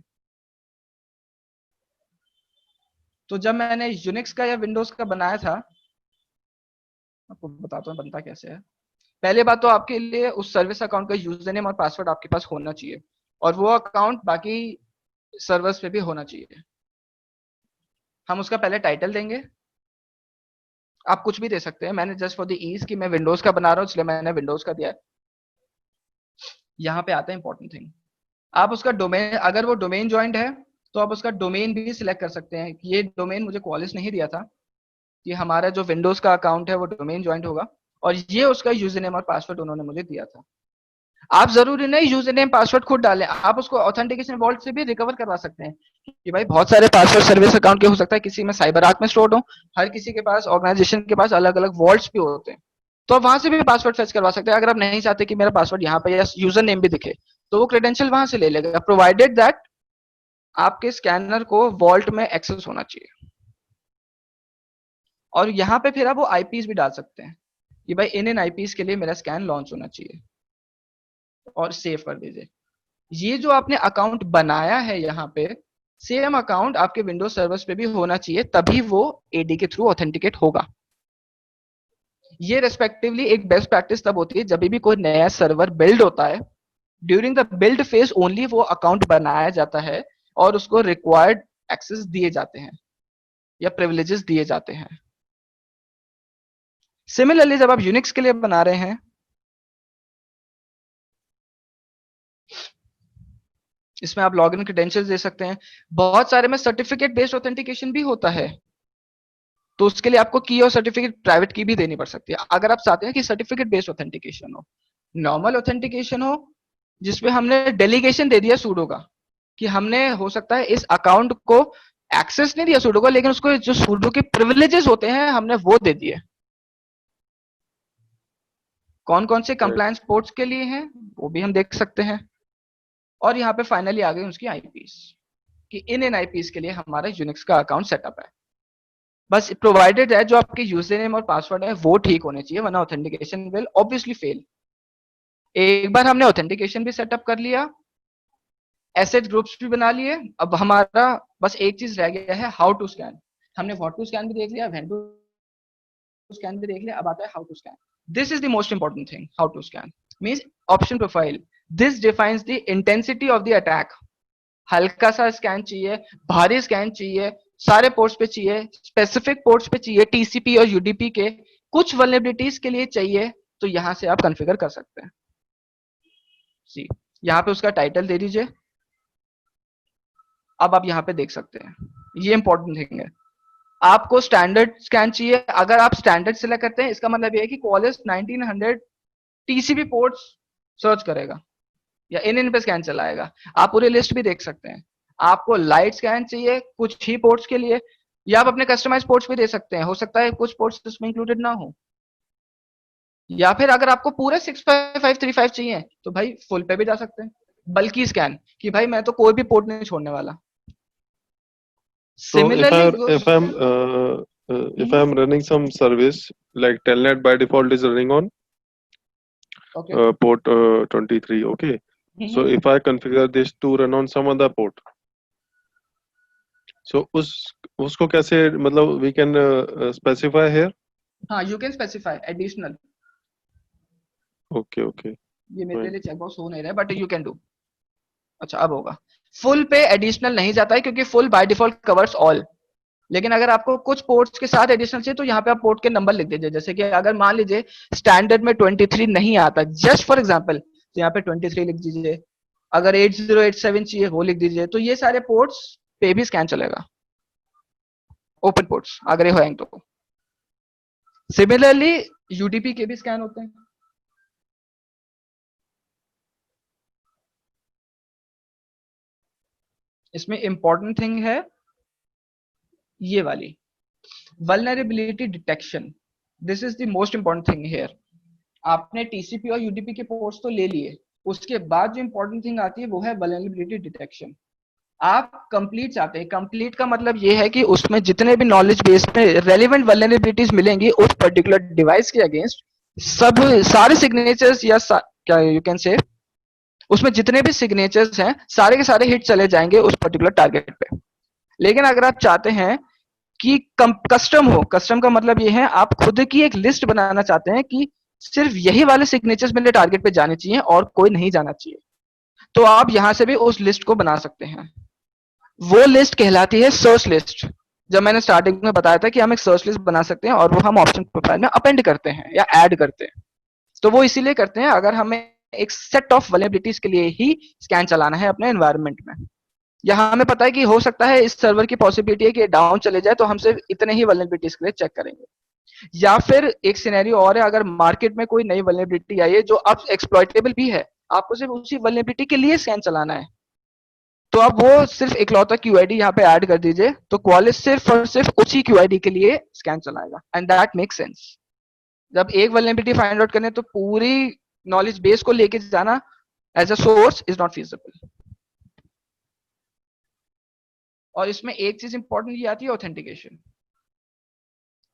तो जब मैंने यूनिक्स का या विंडोज का बनाया था, आपको बताता हूँ बनता कैसे है। पहले बात तो आपके लिए उस सर्विस अकाउंट का यूजर नेम और पासवर्ड आपके पास होना चाहिए, और वो अकाउंट बाकी सर्वर्स पे भी होना चाहिए। हम उसका पहले टाइटल देंगे, आप कुछ भी दे सकते हैं। मैंने जस्ट फॉर द ईज कि मैं विंडोज का बना रहा हूँ इसलिए मैंने विंडोज का दिया है। यहाँ पे आता है इंपॉर्टेंट थिंग, आप उसका डोमेन, अगर वो डोमेन ज्वाइंट है तो आप उसका डोमेन भी सिलेक्ट कर सकते हैं। ये डोमेन मुझे क्वालिस नहीं दिया था, कि हमारा जो विंडोज का अकाउंट है वो डोमेन ज्वाइंट होगा, और ये उसका यूजर नेम और पासवर्ड उन्होंने मुझे दिया था। आप जरूरी नहीं यूजर नेम पासवर्ड खुद डालें, आप उसको ऑथेंटिकेशन वॉल्ट से भी रिकवर करवा सकते हैं। कि भाई बहुत सारे पासवर्ड सर्विस अकाउंट के हो सकता है, किसी में साइबर आर्क में स्टोर्ड हो, हर किसी के पास, ऑर्गेनाइजेशन के पास अलग अलग वॉल्ट्स भी होते हैं, तो आप वहां से भी पासवर्ड सर्च करवा सकते हैं। अगर आप नहीं चाहते कि मेरा पासवर्ड यहाँ पे या यूजर नेम भी दिखे, तो वो क्रेडेंशियल वहां से ले लेगा, प्रोवाइडेड दैट आपके स्कैनर को वॉल्ट में एक्सेस होना चाहिए। और यहाँ पे फिर आप वो आईपीस भी डाल सकते हैं कि भाई इन आईपीस के लिए मेरा स्कैन लॉन्च होना चाहिए, और सेव कर दीजिए। ये जो आपने अकाउंट बनाया है यहाँ पे, सेम अकाउंट आपके विंडोज सर्वर्स पे भी होना चाहिए, तभी वो एडी के थ्रू ऑथेंटिकेट होगा। ये रेस्पेक्टिवली एक बेस्ट प्रैक्टिस तब होती है जब भी कोई नया सर्वर बिल्ड होता है, during the build phase only वो अकाउंट बनाया जाता है और उसको रिक्वायर्ड एक्सेस दिए जाते हैं या प्रिविलेजेस दिए जाते हैं। सिमिलरली जब आप यूनिक्स के लिए बना रहे हैं, इसमें आप लॉगिन क्रेडेंशियल्स दे सकते हैं। बहुत सारे में सर्टिफिकेट बेस्ड ऑथेंटिकेशन भी होता है, तो उसके लिए आपको की और सर्टिफिकेट प्राइवेट की भी देनी पड़ सकती है। अगर आप चाहते हैं कि सर्टिफिकेट बेस्ड ऑथेंटिकेशन हो, नॉर्मल ऑथेंटिकेशन हो जिसपे हमने डेलीगेशन दे दिया सूडो का, कि हमने हो सकता है इस अकाउंट को एक्सेस नहीं दिया सूडो को, लेकिन उसको जो सूडो के प्रिविलेजेस होते हैं हमने वो दे दिए। कौन कौन से कंप्लायंस पोर्ट्स के लिए हैं वो भी हम देख सकते हैं। और यहाँ पे फाइनली आ गई उसकी आईपीस, कि इन आईपीस के लिए हमारा यूनिक्स का अकाउंट सेटअप है। बस प्रोवाइडेड है जो आपके यूजर नेम और पासवर्ड है वो ठीक होने चाहिए, वरना ऑथेंटिकेशन विल ऑब्वियसली फेल। एक बार हमने ऑथेंटिकेशन भी सेटअप कर लिया, एसेट ग्रुप्स भी बना लिए, अब हमारा बस एक चीज रह गया है, हाउ टू स्कैन। हमने व्हाट टू स्कैन भी देख लिया, व्हेन टू स्कैन भी देख लिया, अब आता है how to scan. This is the most important thing, how to scan means option profile. This defines the intensity of the attack. हल्का सा स्कैन चाहिए, भारी स्कैन चाहिए, सारे पोर्ट्स पे चाहिए, स्पेसिफिक पोर्ट्स पे चाहिए, टीसीपी और यूडीपी के, कुछ वल्नरेबिलिटीज के लिए चाहिए, तो यहां से आप कॉन्फ़िगर कर सकते हैं। सी यहाँ पे उसका टाइटल दे दीजिए। अब आप यहाँ पे देख सकते हैं, ये इंपॉर्टेंट थिंग है, आपको स्टैंडर्ड स्कैन चाहिए। अगर आप स्टैंडर्ड सिलेक्ट करते हैं इसका मतलब ये है कि क्वालिस 1900 टीसीपी पोर्ट्स सर्च करेगा या इन पे स्कैन चलाएगा। आप पूरी लिस्ट भी देख सकते हैं। आपको लाइट स्कैन चाहिए कुछ ही पोर्ट्स के लिए, या आप अपने कस्टमाइज पोर्ट्स भी दे सकते हैं, हो सकता है कुछ पोर्ट्स इसमें इंक्लूडेड ना हो। या फिर अगर आपको पूरे 65535 चाहिए तो भाई फुल पे भी जा सकते हैं, बल्कि स्कैन, कि भाई मैं तो कोई भी पोर्ट नहीं छोड़ने वाला। So Similarly, if I'm running some service like Telnet by default is running on okay. port 23, okay. So if I configure this to run on some other port, so उसको कैसे मतलब we can specify here? हाँ, you can specify additional. Okay, okay. ये मेरे लिए checkbox हो नहीं रहा है, बट यू कैन डू। अच्छा अब होगा। फुल पे एडिशनल नहीं जाता है क्योंकि full by default covers all, लेकिन अगर आपको कुछ पोर्ट्स के साथ एडिशनल चाहिए तो यहाँ पे आप पोर्ट के नंबर लिख दीजिए। जैसे कि अगर मान लीजिए स्टैंडर्ड में 23 नहीं आता, जस्ट फॉर एग्जांपल, तो यहाँ पे 23 लिख दीजिए। अगर 8087 चाहिए वो लिख दीजिए। तो ये सारे पोर्ट्स पे भी स्कैन चलेगा, ओपन पोर्ट्स अगर ये होंगे तो। सिमिलरली यूडीपी के भी स्कैन होते हैं। इसमें इंपॉर्टेंट थिंग है ये वाली vulnerability detection. This is the most important thing here. आपने टीसीपी और यूडीपी के पोर्ट्स तो ले लिए, उसके बाद जो इंपॉर्टेंट थिंग आती है वो है वल्नरेबिलिटी डिटेक्शन। आप कंप्लीट चाहते हैं, कंप्लीट का मतलब ये है कि उसमें जितने भी नॉलेज बेस में रेलिवेंट वल्नरेबिलिटीज मिलेंगी उस पर्टिकुलर डिवाइस के अगेंस्ट, सब सारे सिग्नेचर्स या क्या यू कैन से उसमें जितने भी सिग्नेचर्स हैं सारे के सारे हिट चले जाएंगे उस पर्टिकुलर टारगेट पे। लेकिन अगर आप चाहते हैं कि कस्टम हो, कस्टम का मतलब ये है आप खुद की एक लिस्ट बनाना चाहते हैं कि सिर्फ यही वाले सिग्नेचर्स मेरे टारगेट पे जाने चाहिए और कोई नहीं जाना चाहिए, तो आप यहां से भी उस लिस्ट को बना सकते हैं। वो लिस्ट कहलाती है सर्च लिस्ट। जब मैंने स्टार्टिंग में बताया था कि हम एक सर्च लिस्ट बना सकते हैं और वो हम ऑप्शन प्रोफाइल में अपेंड करते हैं या ऐड करते हैं, तो वो इसीलिए करते हैं अगर हमें एक सेट ऑफ वल्नरेबिलिटीज के लिए ही स्कैन चलाना है अपने एनवायरनमेंट में, या हमें पता है कि हो सकता है इस सर्वर की पॉसिबिलिटी है कि डाउन चले जाए, तो हम सिर्फ इतने ही वल्नरेबिलिटीज के लिए चेक करेंगे। या फिर एक सिनेरियो और है, अगर मार्केट में कोई नई वल्नरेबिलिटी आई है जो अब एक्सप्लॉइटेबल भी है, आपको सिर्फ उसी वल्नरेबिलिटी के लिए स्कैन चलाना है, तो आप वो सिर्फ इकलौता क्यूआईडी यहाँ पे ऐड कर दीजिए, तो क्वालिस सिर्फ और सिर्फ उसी क्यूआईडी के लिए स्कैन चलाएगा। And that make sense. जब एक वल्नरेबिलिटी फाइंड आउट करने तो पूरी नॉलेज बेस को लेके जाना as a source is not feasible. और इसमें एक चीज इंपॉर्टेंट ये आती है ऑथेंटिकेशन।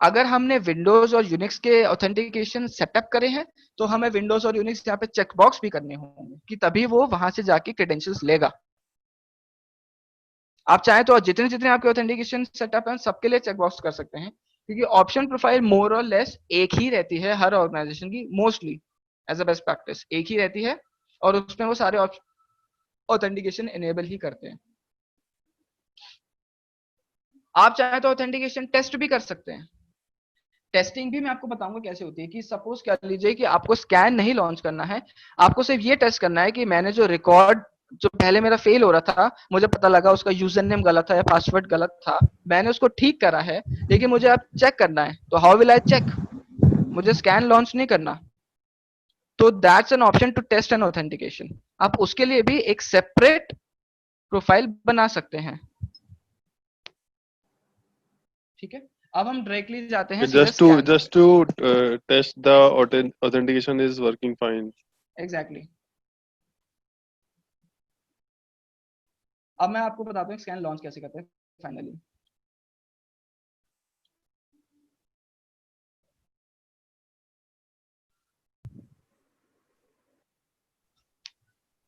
अगर हमने विंडोज और यूनिक्स के ऑथेंटिकेशन सेटअप करे हैं तो हमें विंडोज और यूनिक्स यहाँ पे चेकबॉक्स भी करने होंगे कि तभी वो वहां से जाके क्रेडेंशियल्स लेगा। आप चाहें तो जितने जितने आपके ऑथेंटिकेशन सेटअप हैं सबके लिए चेकबॉक्स कर सकते हैं, क्योंकि ऑप्शन प्रोफाइल मोर और लेस एक ही रहती है हर ऑर्गेनाइजेशन की, mostly as a best practice एक ही रहती है। और उसमें वो सारे ऑथेंटिकेशन इनेबल ही करते हैं। आप चाहे तो ऑथेंटिकेशन टेस्ट भी कर सकते हैं। टेस्टिंग भी मैं आपको बताऊंगा कैसे होती है। कि सपोज कर लीजिए कि आपको स्कैन नहीं लॉन्च करना है, आपको सिर्फ ये टेस्ट करना है कि मैंने जो रिकॉर्ड जो पहले मेरा फेल हो रहा था, मुझे पता लगा उसका यूजर नेम गलत था या पासवर्ड गलत था, मैंने उसको ठीक करा है, लेकिन मुझे अब चेक करना है, तो हाउ विल आई चेक? मुझे स्कैन लॉन्च नहीं करना, तो that's an option to test an authentication. आप उसके लिए भी एक सेपरेट प्रोफाइल बना सकते हैं। ठीक है, अब हम डायरेक्टली जाते हैं सीधे scan. just to test the authentication is working fine. Exactly. अब मैं आपको बताता हूँ स्कैन लॉन्च कैसे करते हैं फाइनली।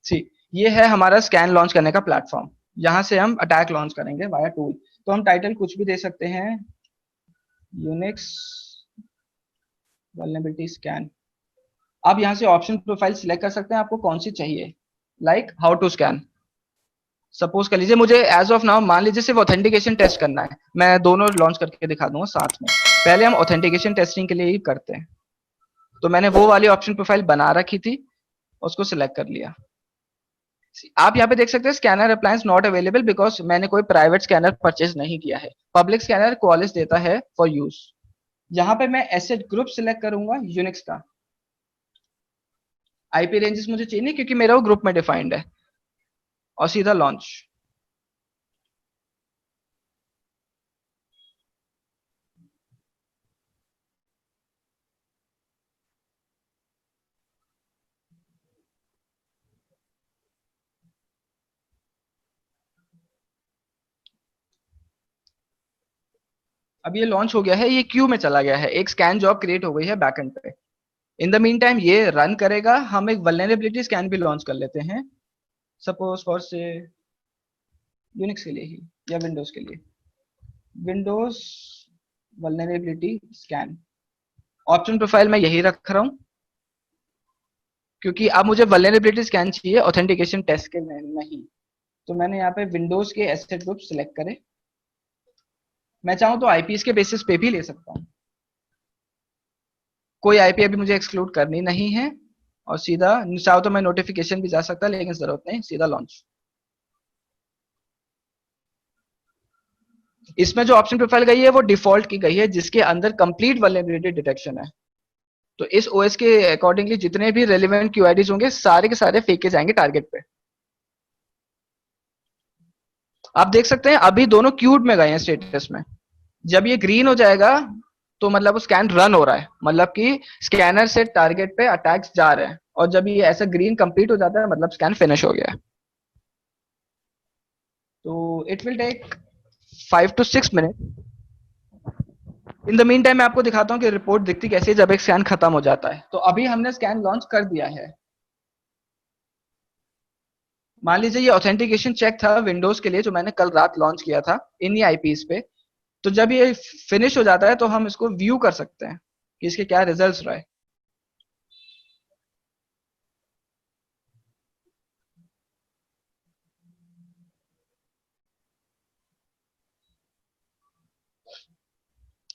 सी, ये है हमारा स्कैन लॉन्च करने का प्लेटफॉर्म। यहाँ से हम अटैक लॉन्च करेंगे वाया टूल। तो हम टाइटल कुछ भी दे सकते हैं, यूनिक्स वल्नरेबिलिटी स्कैन। आप यहाँ से ऑप्शन प्रोफाइल सिलेक्ट कर सकते हैं, आपको कौन सी चाहिए, like how to scan. Suppose कर लीजिए मुझे एज ऑफ नाउ मान लीजिए सिर्फ ऑथेंटिकेशन टेस्ट करना है, मैं दोनों लॉन्च करके दिखा दूंगा साथ में। पहले हम ऑथेंटिकेशन टेस्टिंग के लिए ही करते हैं, तो मैंने वो वाली ऑप्शन प्रोफाइल बना रखी थी, उसको सिलेक्ट कर लिया। आप यहाँ पे देख सकते हैं scanner appliance not available because मैंने कोई प्राइवेट स्कैनर परचेज नहीं किया है। पब्लिक स्कैनर क्वालिस देता है फॉर यूज। यहाँ पे मैं एसेट ग्रुप सिलेक्ट करूंगा यूनिक्स का। आईपी रेंजेस मुझे चाहिए नहीं क्योंकि मेरा वो ग्रुप में डिफाइंड है, और सीधा लॉन्च। अब ये लॉन्च हो गया है, ये क्यू में चला गया है, एक स्कैन जॉब क्रिएट हो गई है बैकएंड पे। इन द मीन टाइम ये रन करेगा। हम एक वल्नरेबिलिटी स्कैन भी लॉन्च कर लेते हैं, सपोज फॉर से यूनिक्स के लिए ही या विंडोज के लिए। Windows vulnerability scan option profile मैं यही रख रहा हूं, क्योंकि अब मुझे वल्नरेबिलिटी स्कैन चाहिए ऑथेंटिकेशन टेस्ट के नहीं। तो मैंने यहाँ पे विंडोज के एसेट ग्रुप सिलेक्ट करे। मैं चाहूँ तो आईपीएस के बेसिस पे भी ले सकता हूँ, कोई आईपी अभी मुझे एक्सक्लूड करनी नहीं है। और सीधा चाहो तो मैं नोटिफिकेशन भी जा सकता, लेकिन जरूरत नहीं, सीधा लॉन्च। इसमें जो ऑप्शन प्रोफाइल गई है वो डिफॉल्ट की गई है, जिसके अंदर कंप्लीट वल्नरेबिलिटी डिटेक्शन है। तो इस ओएस के अकॉर्डिंगली जितने भी रेलिवेंट क्यूआईडीज होंगे सारे के सारे फेंके जाएंगे टारगेट पे। आप देख सकते हैं अभी दोनों क्यूड में गए हैं स्टेटस में। जब ये ग्रीन हो जाएगा तो मतलब स्कैन रन हो रहा है, मतलब कि स्कैनर से टारगेट पे अटैक्स जा रहे हैं। और जब ये ऐसा ग्रीन कंप्लीट हो जाता है मतलब स्कैन फिनिश हो गया है। तो it will take 5 to 6 minute. In the meantime मैं आपको दिखाता हूँ कि रिपोर्ट दिखती कैसे है जब एक स्कैन खत्म हो जाता है। तो अभी हमने स्कैन लॉन्च कर दिया है। मान लीजिए ये ऑथेंटिकेशन चेक था विंडोज के लिए जो मैंने कल रात लॉन्च किया था इन आईपीस पे। तो जब ये फिनिश हो जाता है तो हम इसको व्यू कर सकते हैं कि इसके क्या रिजल्ट्स रहे।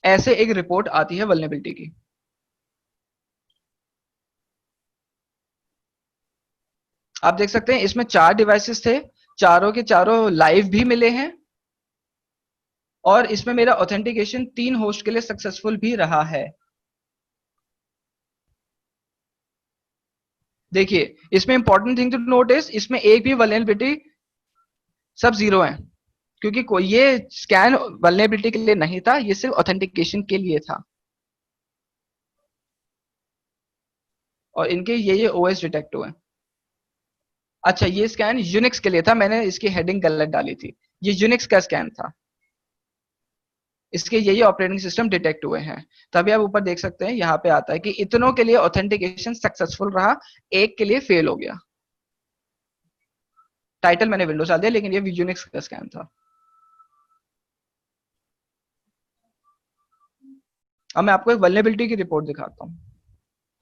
ऐसे एक रिपोर्ट आती है वल्नरेबिलिटी की। आप देख सकते हैं इसमें 4 डिवाइसेस थे, चारों के चारों लाइव भी मिले हैं। और इसमें मेरा ऑथेंटिकेशन 3 होस्ट के लिए सक्सेसफुल भी रहा है। देखिए इसमें important thing to note is इसमें एक भी वल्नरेबिलिटी, सब 0 है, क्योंकि कोई ये स्कैन वल्नरेबिलिटी के लिए नहीं था, ये सिर्फ ऑथेंटिकेशन के लिए था। और इनके ये ओएस डिटेक्ट हुए। अच्छा ये स्कैन यूनिक्स के लिए था, मैंने इसकी हेडिंग गलत डाली थी, ये यूनिक्स का स्कैन था। इसके यही ऑपरेटिंग सिस्टम डिटेक्ट हुए हैं। तभी आप ऊपर देख सकते हैं यहाँ पे आता है कि इतनों के लिए ऑथेंटिकेशन सक्सेसफुल रहा, एक के लिए फेल हो गया। टाइटल मैंने विंडोज डाल दिया, लेकिन ये यूनिक्स का स्कैन था। अब मैं आपको एक वल्नरेबिलिटी की रिपोर्ट दिखाता हूँ।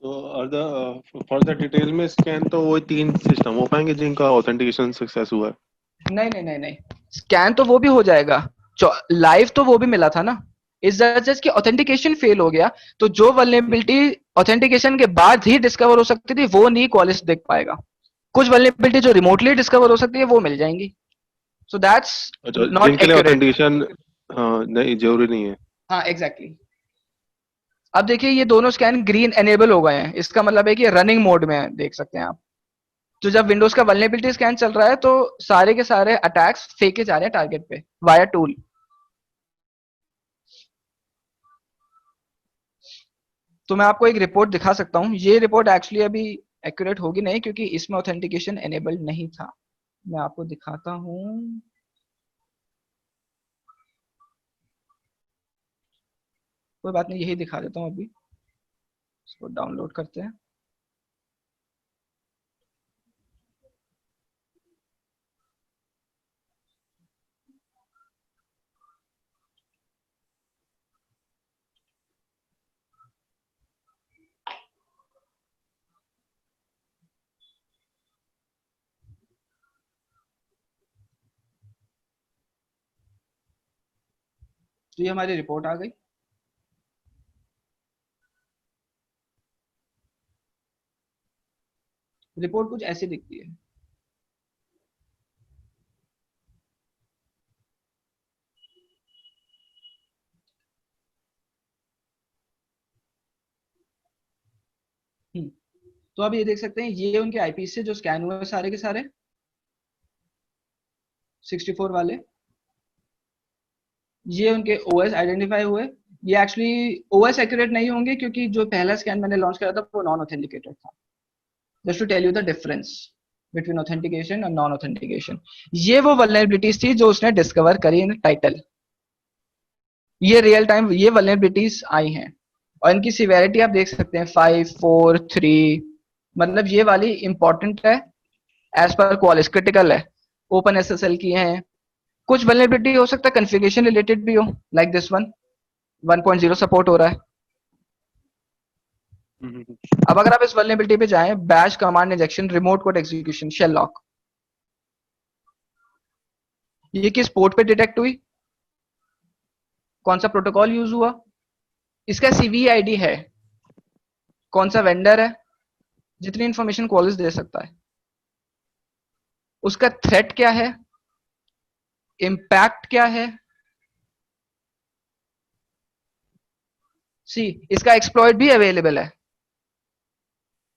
तो फॉर द डिटेल में स्कैन तो वो 3 सिस्टम हो पाएंगे जिनका ऑथेंटिकेशन सक्सेस हुआ है। नहीं, स्कैन तो वो भी हो जाएगा, लाइव तो वो भी मिला था ना। इस जस्ट कि ऑथेंटिकेशन फेल हो गया, तो जो वल्नरेबिलिटी ऑथेंटिकेशन के बाद ही डिस्कवर हो सकती थी वो नहीं क्वालिस देख पाएगा। कुछ वल्नरेबिलिटी जो रिमोटली डिस्कवर हो सकती है वो मिल जाएंगी। सो दैट्स अच्छा, नॉट जिनके लिए एक्यूरेट। ऑथेंटिकेशन नहीं जरूरी नहीं है। हाँ एग्जैक्टली। अब देखिए ये दोनों स्कैन ग्रीन एनेबल हो गए हैं, इसका मतलब है कि रनिंग मोड में है, देख सकते हैं आप। तो जब विंडोज का वल्नरेबिलिटी स्कैन चल रहा है तो सारे के सारे अटैक्स फेंके जा रहे हैं टारगेट पे वाया टूल। तो मैं आपको एक रिपोर्ट दिखा सकता हूँ। ये रिपोर्ट एक्चुअली अभी एक्यूरेट होगी नहीं क्योंकि इसमें ऑथेंटिकेशन एनेबल्ड नहीं था। मैं आपको दिखाता हूँ। कोई बात नहीं, यही दिखा देता हूँ अभी। इसको डाउनलोड करते हैं। तो ये हमारी रिपोर्ट आ गई। रिपोर्ट कुछ ऐसी दिखती है। तो आप ये देख सकते हैं, ये उनके आईपी से जो स्कैन हुए सारे के सारे 64 वाले, ये उनके ओएस आइडेंटिफाई हुए। ये एक्चुअली ओएस एक्यूरेट नहीं होंगे क्योंकि जो पहला स्कैन मैंने लॉन्च करा था वो नॉन ऑथेंटिकेटेड था। Just to tell you the difference between authentication और नॉन ऑथेंटिकेशन। ये वो वल्नरेबिलिटीज थी जो उसने डिस्कवर करी इन टाइटल। ये रियल टाइम ये वल्नरेबिलिटीज आई हैं और इनकी सिवेरिटी आप देख सकते हैं 5, 4, 3। मतलब ये वाली इंपॉर्टेंट है, एज पर क्वालिस क्रिटिकल है। ओपन एसएसएल की हैं। कुछ वल्नरेबिलिटी हो सकता है कॉन्फ़िगरेशन रिलेटेड भी हो, लाइक दिस वन 1.0 सपोर्ट हो रहा है। अब अगर आप इस वल्नरेबिलिटी पे जाएं, bash command injection remote code execution shell lock, ये किस पोर्ट पे डिटेक्ट हुई, कौन सा प्रोटोकॉल यूज हुआ, इसका सीवीआईडी है, कौन सा वेंडर है, जितनी इंफॉर्मेशन क्वालिस दे सकता है, उसका थ्रेट क्या है, इम्पैक्ट क्या है, सी इसका एक्सप्लॉइट भी अवेलेबल है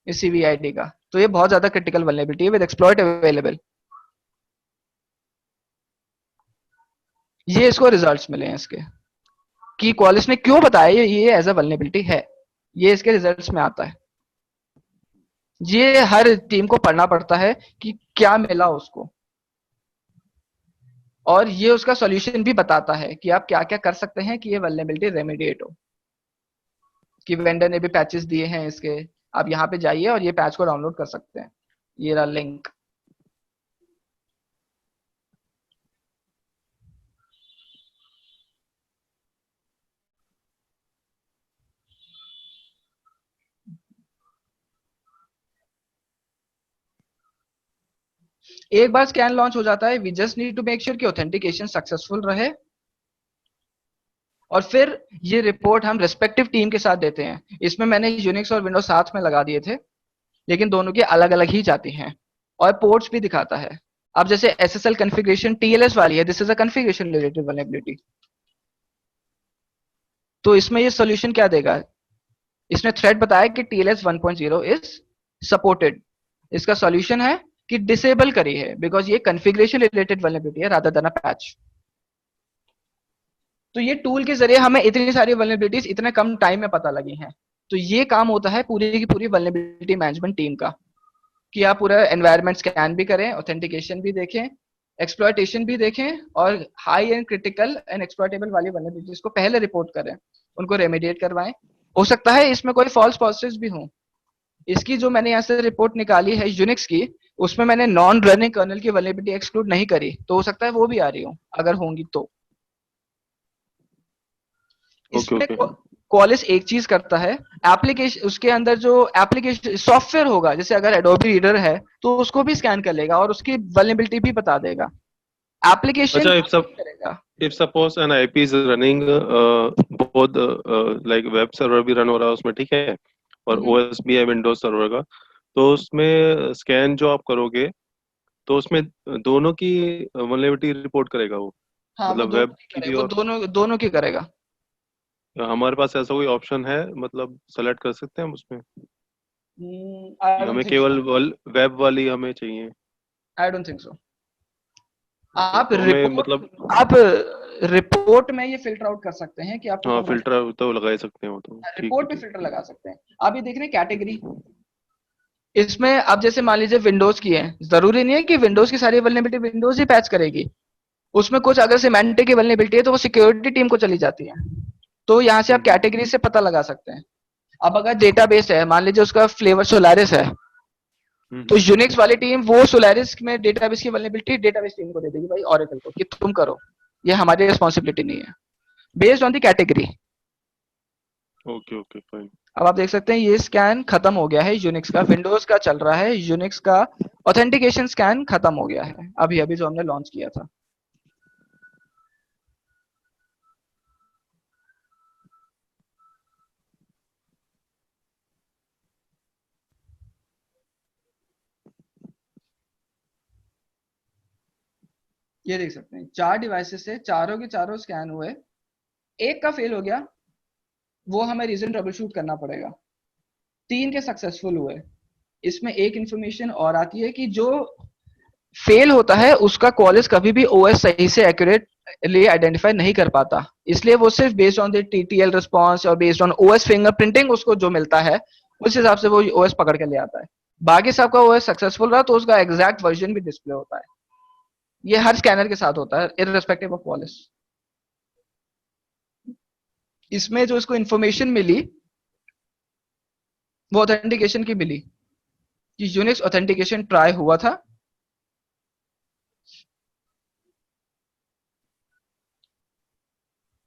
इस सीवीआईडी का। तो ये बहुत ज्यादा क्रिटिकल वल्नरेबिलिटी है विद एक्सप्लॉइट अवेलेबल। ये इसको रिजल्ट्स मिले हैं इसके कि क्वालिस ने क्यों बताया ये एज अ वल्नरेबिलिटी है, ये इसके रिजल्ट्स में आता है। ये हर टीम को पढ़ना पड़ता है कि क्या मिला उसको, और ये उसका सॉल्यूशन भी बताता है कि आप क्या क्या कर सकते हैं कि ये वल्नरेबिलिटी रेमेडिएट हो। कि वेंडर ने भी पैचेस दिए हैं इसके, आप यहाँ पे जाइए और ये पैच को डाउनलोड कर सकते हैं। ये रहा लिंक। एक बार स्कैन लॉन्च हो जाता है, we just need to make sure कि ऑथेंटिकेशन सक्सेसफुल रहे, और फिर ये रिपोर्ट हम रेस्पेक्टिव टीम के साथ देते हैं। इसमें मैंने यूनिक्स और विंडोज साथ में लगा दिए थे, लेकिन दोनों की अलग अलग ही जाती हैं, और पोर्ट्स भी दिखाता है। अब जैसे एसएसएल कॉन्फ़िगरेशन टीएलएस वाली है, this is a configuration related vulnerability. तो इसमें ये सॉल्यूशन क्या देगा, इसने थ्रेड बताया कि टीएलएस 1.0 इज सपोर्टेड। इसका सॉल्यूशन है कि डिसेबल करी है, बिकॉज ये कॉन्फ़िगरेशन रिलेटेड वल्नरेबिलिटी है रादर देन अ पैच। तो ये टूल के जरिए हमें इतनी सारी वल्नरेबिलिटीज इतने कम टाइम में पता लगी हैं। तो ये काम होता है पूरी की पूरी वल्नरेबिलिटी मैनेजमेंट टीम का, कि आप पूरा एनवायरनमेंट स्कैन भी करें, ऑथेंटिकेशन भी देखें, एक्सप्लॉयटेशन भी देखें, और high and critical and exploitable वाली वल्नरेबिलिटीज को पहले रिपोर्ट करें, उनको रेमेडिएट करवाएं। हो सकता है इसमें कोई फॉल्स पॉजिटिव्स भी हों। इसकी जो मैंने यहाँ से रिपोर्ट निकाली है यूनिक्स की, उसमें मैंने नॉन रनिंग कर्नल की वल्नरेबिलिटी एक्सक्लूड नहीं करी, तो हो सकता है वो भी आ रही हो, अगर होंगी तो। इसमें Qualys एक चीज करता है, एप्लीकेशन उसके अंदर जो एप्लीकेशन सॉफ्टवेयर होगा, जैसे अगर Adobe रीडर है तो उसको भी स्कैन कर लेगा और उसकी वल्नरेबिलिटी भी बता देगा, एप्लीकेशन अच्छा, करेगा। if suppose an IP is running both like web server भी रन हो रहा है उसमें, ठीक है, और OS भी है विंडोज सर्वर का, तो उसमें स्कैन जो आप करोगे तो उसमें दोनों की वल्नरेबिलिटी रिपोर्ट करेगा वो, हाँ, वो मतलब दोनों वेब की की भी करेगा, वो और दोनों की करेगा। हमारे पास ऐसा कोई ऑप्शन है, मतलब सेलेक्ट कर सकते हैं हम उसमें, आई कि डोंट हमें थिंक सो, केवल वेब वाली हमें चाहिए? I don't think so. Okay, तो हमें मतलब आप रिपोर्ट में ये फिल्टर आउट कर सकते हैं कि आपको हाँ कौन फिल्टर तो लगा ही सकते हैं वो तो, ठीक है रिपोर्ट पे ठीक। फिल्टर लगा सकते हैं। आप ये देख रहे हैं कैटेगरी, इसमें आप जैसे मान लीजिए विंडोज की है, जरूरी नहीं है कि विंडोज की सारी वल्नरेबिलिटी विंडोज ही पैच करेगी, उसमें कुछ अगर सिमेंटिक की वल्नरेबिलिटी है तो वो सिक्योरिटी टीम को चली जाती है, तो यहाँ से आप कैटेगरी से पता लगा सकते हैं। अब अगर डेटाबेस है, मान लीजिए उसका फ्लेवर सोलारिस है, तो यूनिक्स वाली टीम वो सोलारिस में डेटाबेस की वल्नरेबिलिटी डेटाबेस टीम को दे देगी भाई, ऑरेकल को, कि तुम करो, ये हमारी रिस्पॉन्सिबिलिटी नहीं है, based on the category. Okay okay fine. अब आप देख सकते हैं ये स्कैन खत्म हो गया है यूनिक्स का, विंडोज का चल रहा है, यूनिक्स का ऑथेंटिकेशन स्कैन खत्म हो गया है अभी अभी जो हमने लॉन्च किया था। ये देख सकते हैं 4 डिवाइसेस से चारों के चारों स्कैन हुए, एक का फेल हो गया, वो हमें रीजन ट्रबल शूट करना पड़ेगा, 3 के सक्सेसफुल हुए। इसमें एक इंफॉर्मेशन और आती है कि जो फेल होता है उसका कॉलेज कभी भी ओएस सही से एक्यूरेटली आइडेंटिफाई नहीं कर पाता, इसलिए वो सिर्फ based on the TTL response और बेस्ड ऑन ओएस फिंगरप्रिंटिंग उसको जो मिलता है उस हिसाब से वो ओएस पकड़ के ले आता है। बाकी सबका ओएस सक्सेसफुल रहा तो उसका एग्जैक्ट वर्जन भी डिस्प्ले होता है। ये हर स्कैनर के साथ होता है इररिस्पेक्टिव ऑफ पॉलिश। इसमें जो इसको इंफॉर्मेशन मिली वो ऑथेंटिकेशन की मिली कि यूनिक्स ऑथेंटिकेशन ट्राई हुआ था,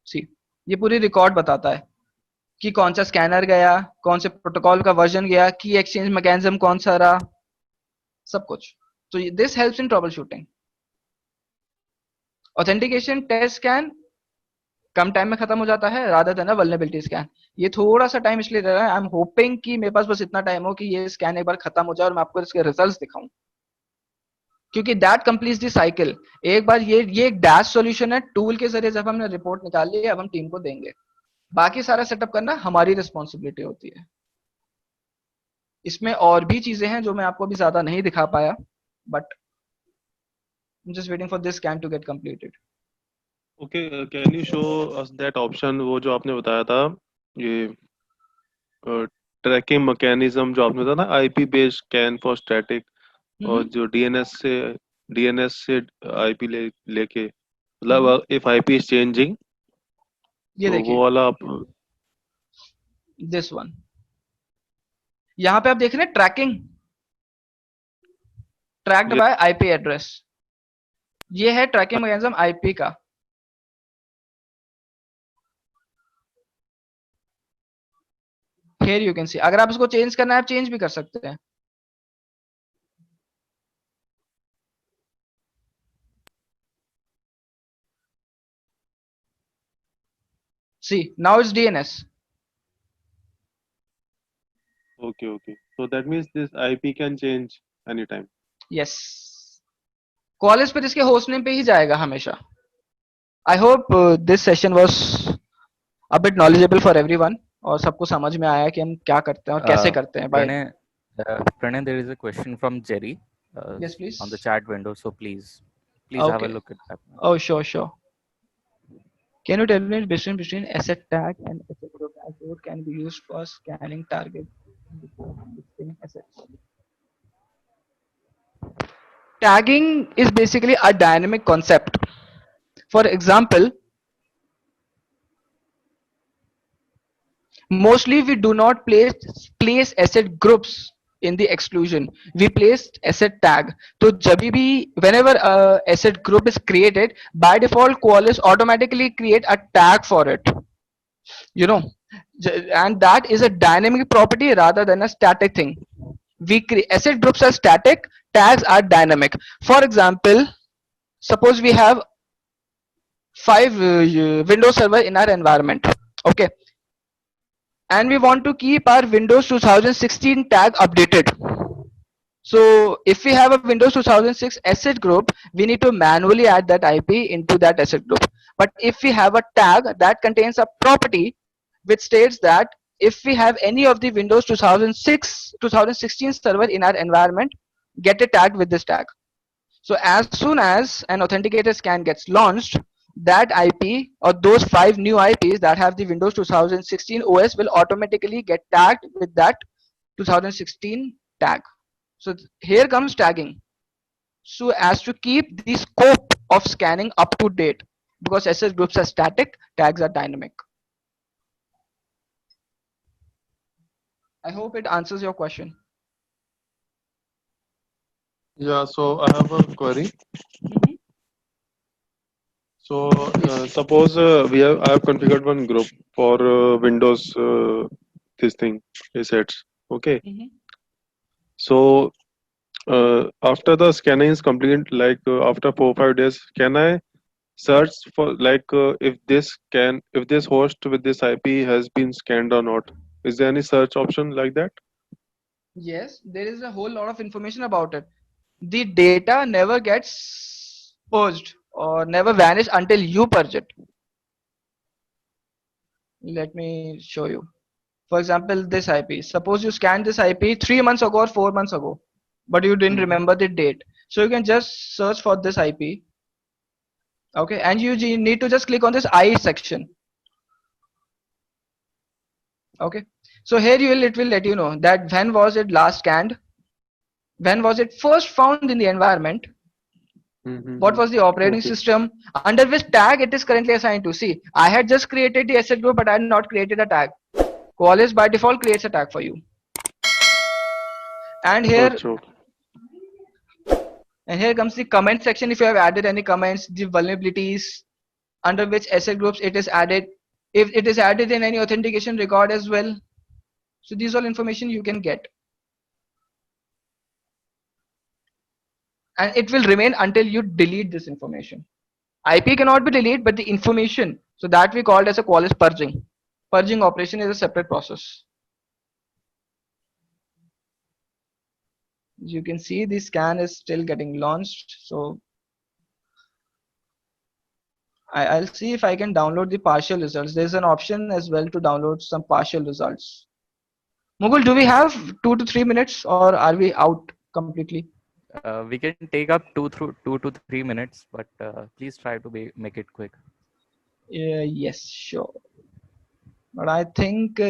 सी ये पूरी रिकॉर्ड बताता है कि कौन सा स्कैनर गया, कौन से प्रोटोकॉल का वर्जन गया, की एक्सचेंज मैकेनिज्म कौन सा रहा, सब कुछ। तो this helps in troubleshooting. Authentication test scan कम टाइम में खत्म हो जाता है रादर देन वल्नरेबिलिटी स्कैन। ये थोड़ा सा टाइम इसलिए दे रहा है, आई एम होपिंग कि मेरे पास बस इतना टाइम हो कि ये स्कैन एक बार खत्म हो जाए और मैं आपको इसके रिजल्ट्स दिखाऊं, क्योंकि दैट कंप्लीट्स द साइकिल। एक बार ये एक डैश सॉल्यूशन है, टूल के जरिए जब हमने रिपोर्ट निकाल ली अब हम टीम को देंगे, बाकी सारा सेटअप करना हमारी रिस्पॉन्सिबिलिटी होती है। इसमें और भी चीजें हैं जो मैं आपको अभी ज्यादा नहीं दिखा पाया, but just waiting for this scan to get completed. Okay, can you show us that option, वो जो आपने बताया था, ये ट्रैकिंग मैकेनिज्म जो आपने बताया ना, IP based scan for static, और जो डीएनएस से आईपी लेके, मतलब इफ आईपी इज चेंजिंग, ये तो देखिए वो वाला आप दिस वन, यहां पे आप देख रहे हैं tracking, tracked by IP address, ये है ट्रैकिंग मैकेनिज्म आईपी का। हियर यू कैन सी, अगर आप इसको चेंज करना है आप चेंज भी कर सकते हैं। See now it's DNS. okay, so that means this IP can change anytime. Yes, college पर इसके होस्ट नेम पे ही जाएगा हमेशा। I hope this session was a bit knowledgeable for everyone, और सबको समझ में आया कि हम क्या करते हैं और कैसे करते हैं। Bye Pranay, there is a question from Jerry yes please on the chat window, so please have a okay look at that. oh sure can you tell me the difference between asset tag and asset group dashboard can be used for scanning target before listing assets? Tagging is basically a dynamic concept. For example, mostly we do not place asset groups in the exclusion, we place asset tag. तो जब भी whenever a asset group is created, by default Qualys automatically create a tag for it, you know, And that is a dynamic property rather than a static thing. We create asset groups are static, tags are dynamic. For example, suppose we have 5 Windows server in our environment, okay, and we want to keep our Windows 2016 tag updated. So if we have a Windows 2006 asset group, we need to manually add that IP into that asset group. But if we have a tag that contains a property which states that if we have any of the Windows 2016 server in our environment, get a tag with this tag. So as soon as an authenticator scan gets launched, that IP or those 5 new IPs that have the Windows 2016 OS will automatically get tagged with that 2016 tag. So here comes tagging. So as to keep the scope of scanning up to date, because SS groups are static, tags are dynamic. I hope it answers your question. Yeah, so I have a query. So suppose I have configured one group for Windows this thing assets. Okay. So after the scanning is complete, like after 4 or 5 days, can I search for like if this host with this IP has been scanned or not? Is there any search option like that? Yes, there is a whole lot of information about it. The data never gets purged or never vanish until you purge it. Let me show you. For example, this IP. Suppose you scanned this IP 3 months ago or 4 months ago, but you didn't remember the date. So you can just search for this IP. Okay, and you need to just click on this I section. Okay, so here it will let you know that when was it last scanned, when was it first found in the environment, what was the operating system, under which tag it is currently assigned to. See, I had just created the asset group, but I had not created a tag. Qualys by default creates a tag for you. And here comes the comment section. If you have added any comments, the vulnerabilities, under which asset groups it is added, if it is added in any authentication record as well. So these all information you can get, and it will remain until you delete this information. IP cannot be deleted, but the information, so that we called as a Qualys purging. Purging operation is a separate process. You can see the scan is still getting launched. So I'll see if I can download the partial results. There's an option as well to download some partial results. Mugul, do we have 2 to 3 minutes, or are we out completely? We can take up 2 to 3 minutes, but please try to make it quick. Yes, sure. But I think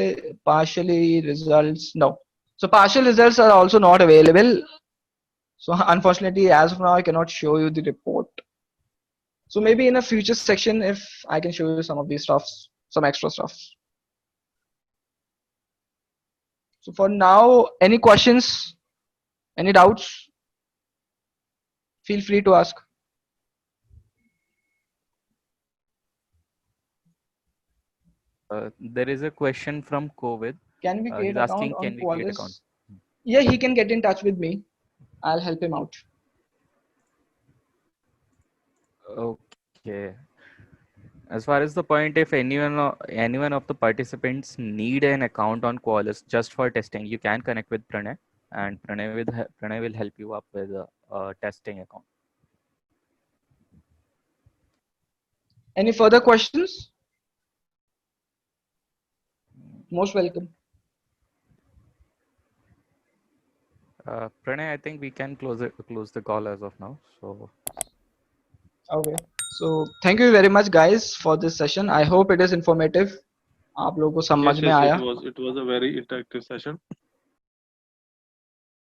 partially results, no. So partial results are also not available. So unfortunately, as of now, I cannot show you the report. So maybe in a future section, if I can show you some of these stuffs, some extra stuff. So for now, any questions, any doubts? Feel free to ask. There is a question from COVID. Can we create he's asking, can we create account? Yeah, he can get in touch with me. I'll help him out. Okay. As far as the point, if anyone of the participants need an account on Qualys just for testing, you can connect with Pranay, and Pranay will help you up with a testing account. Any further questions? Most welcome. Pranay, I think we can close the call as of now. So. Okay. So thank you very much, guys, for this session. I hope it is informative. आप लोगों को समझ में आया. It was a very interactive session.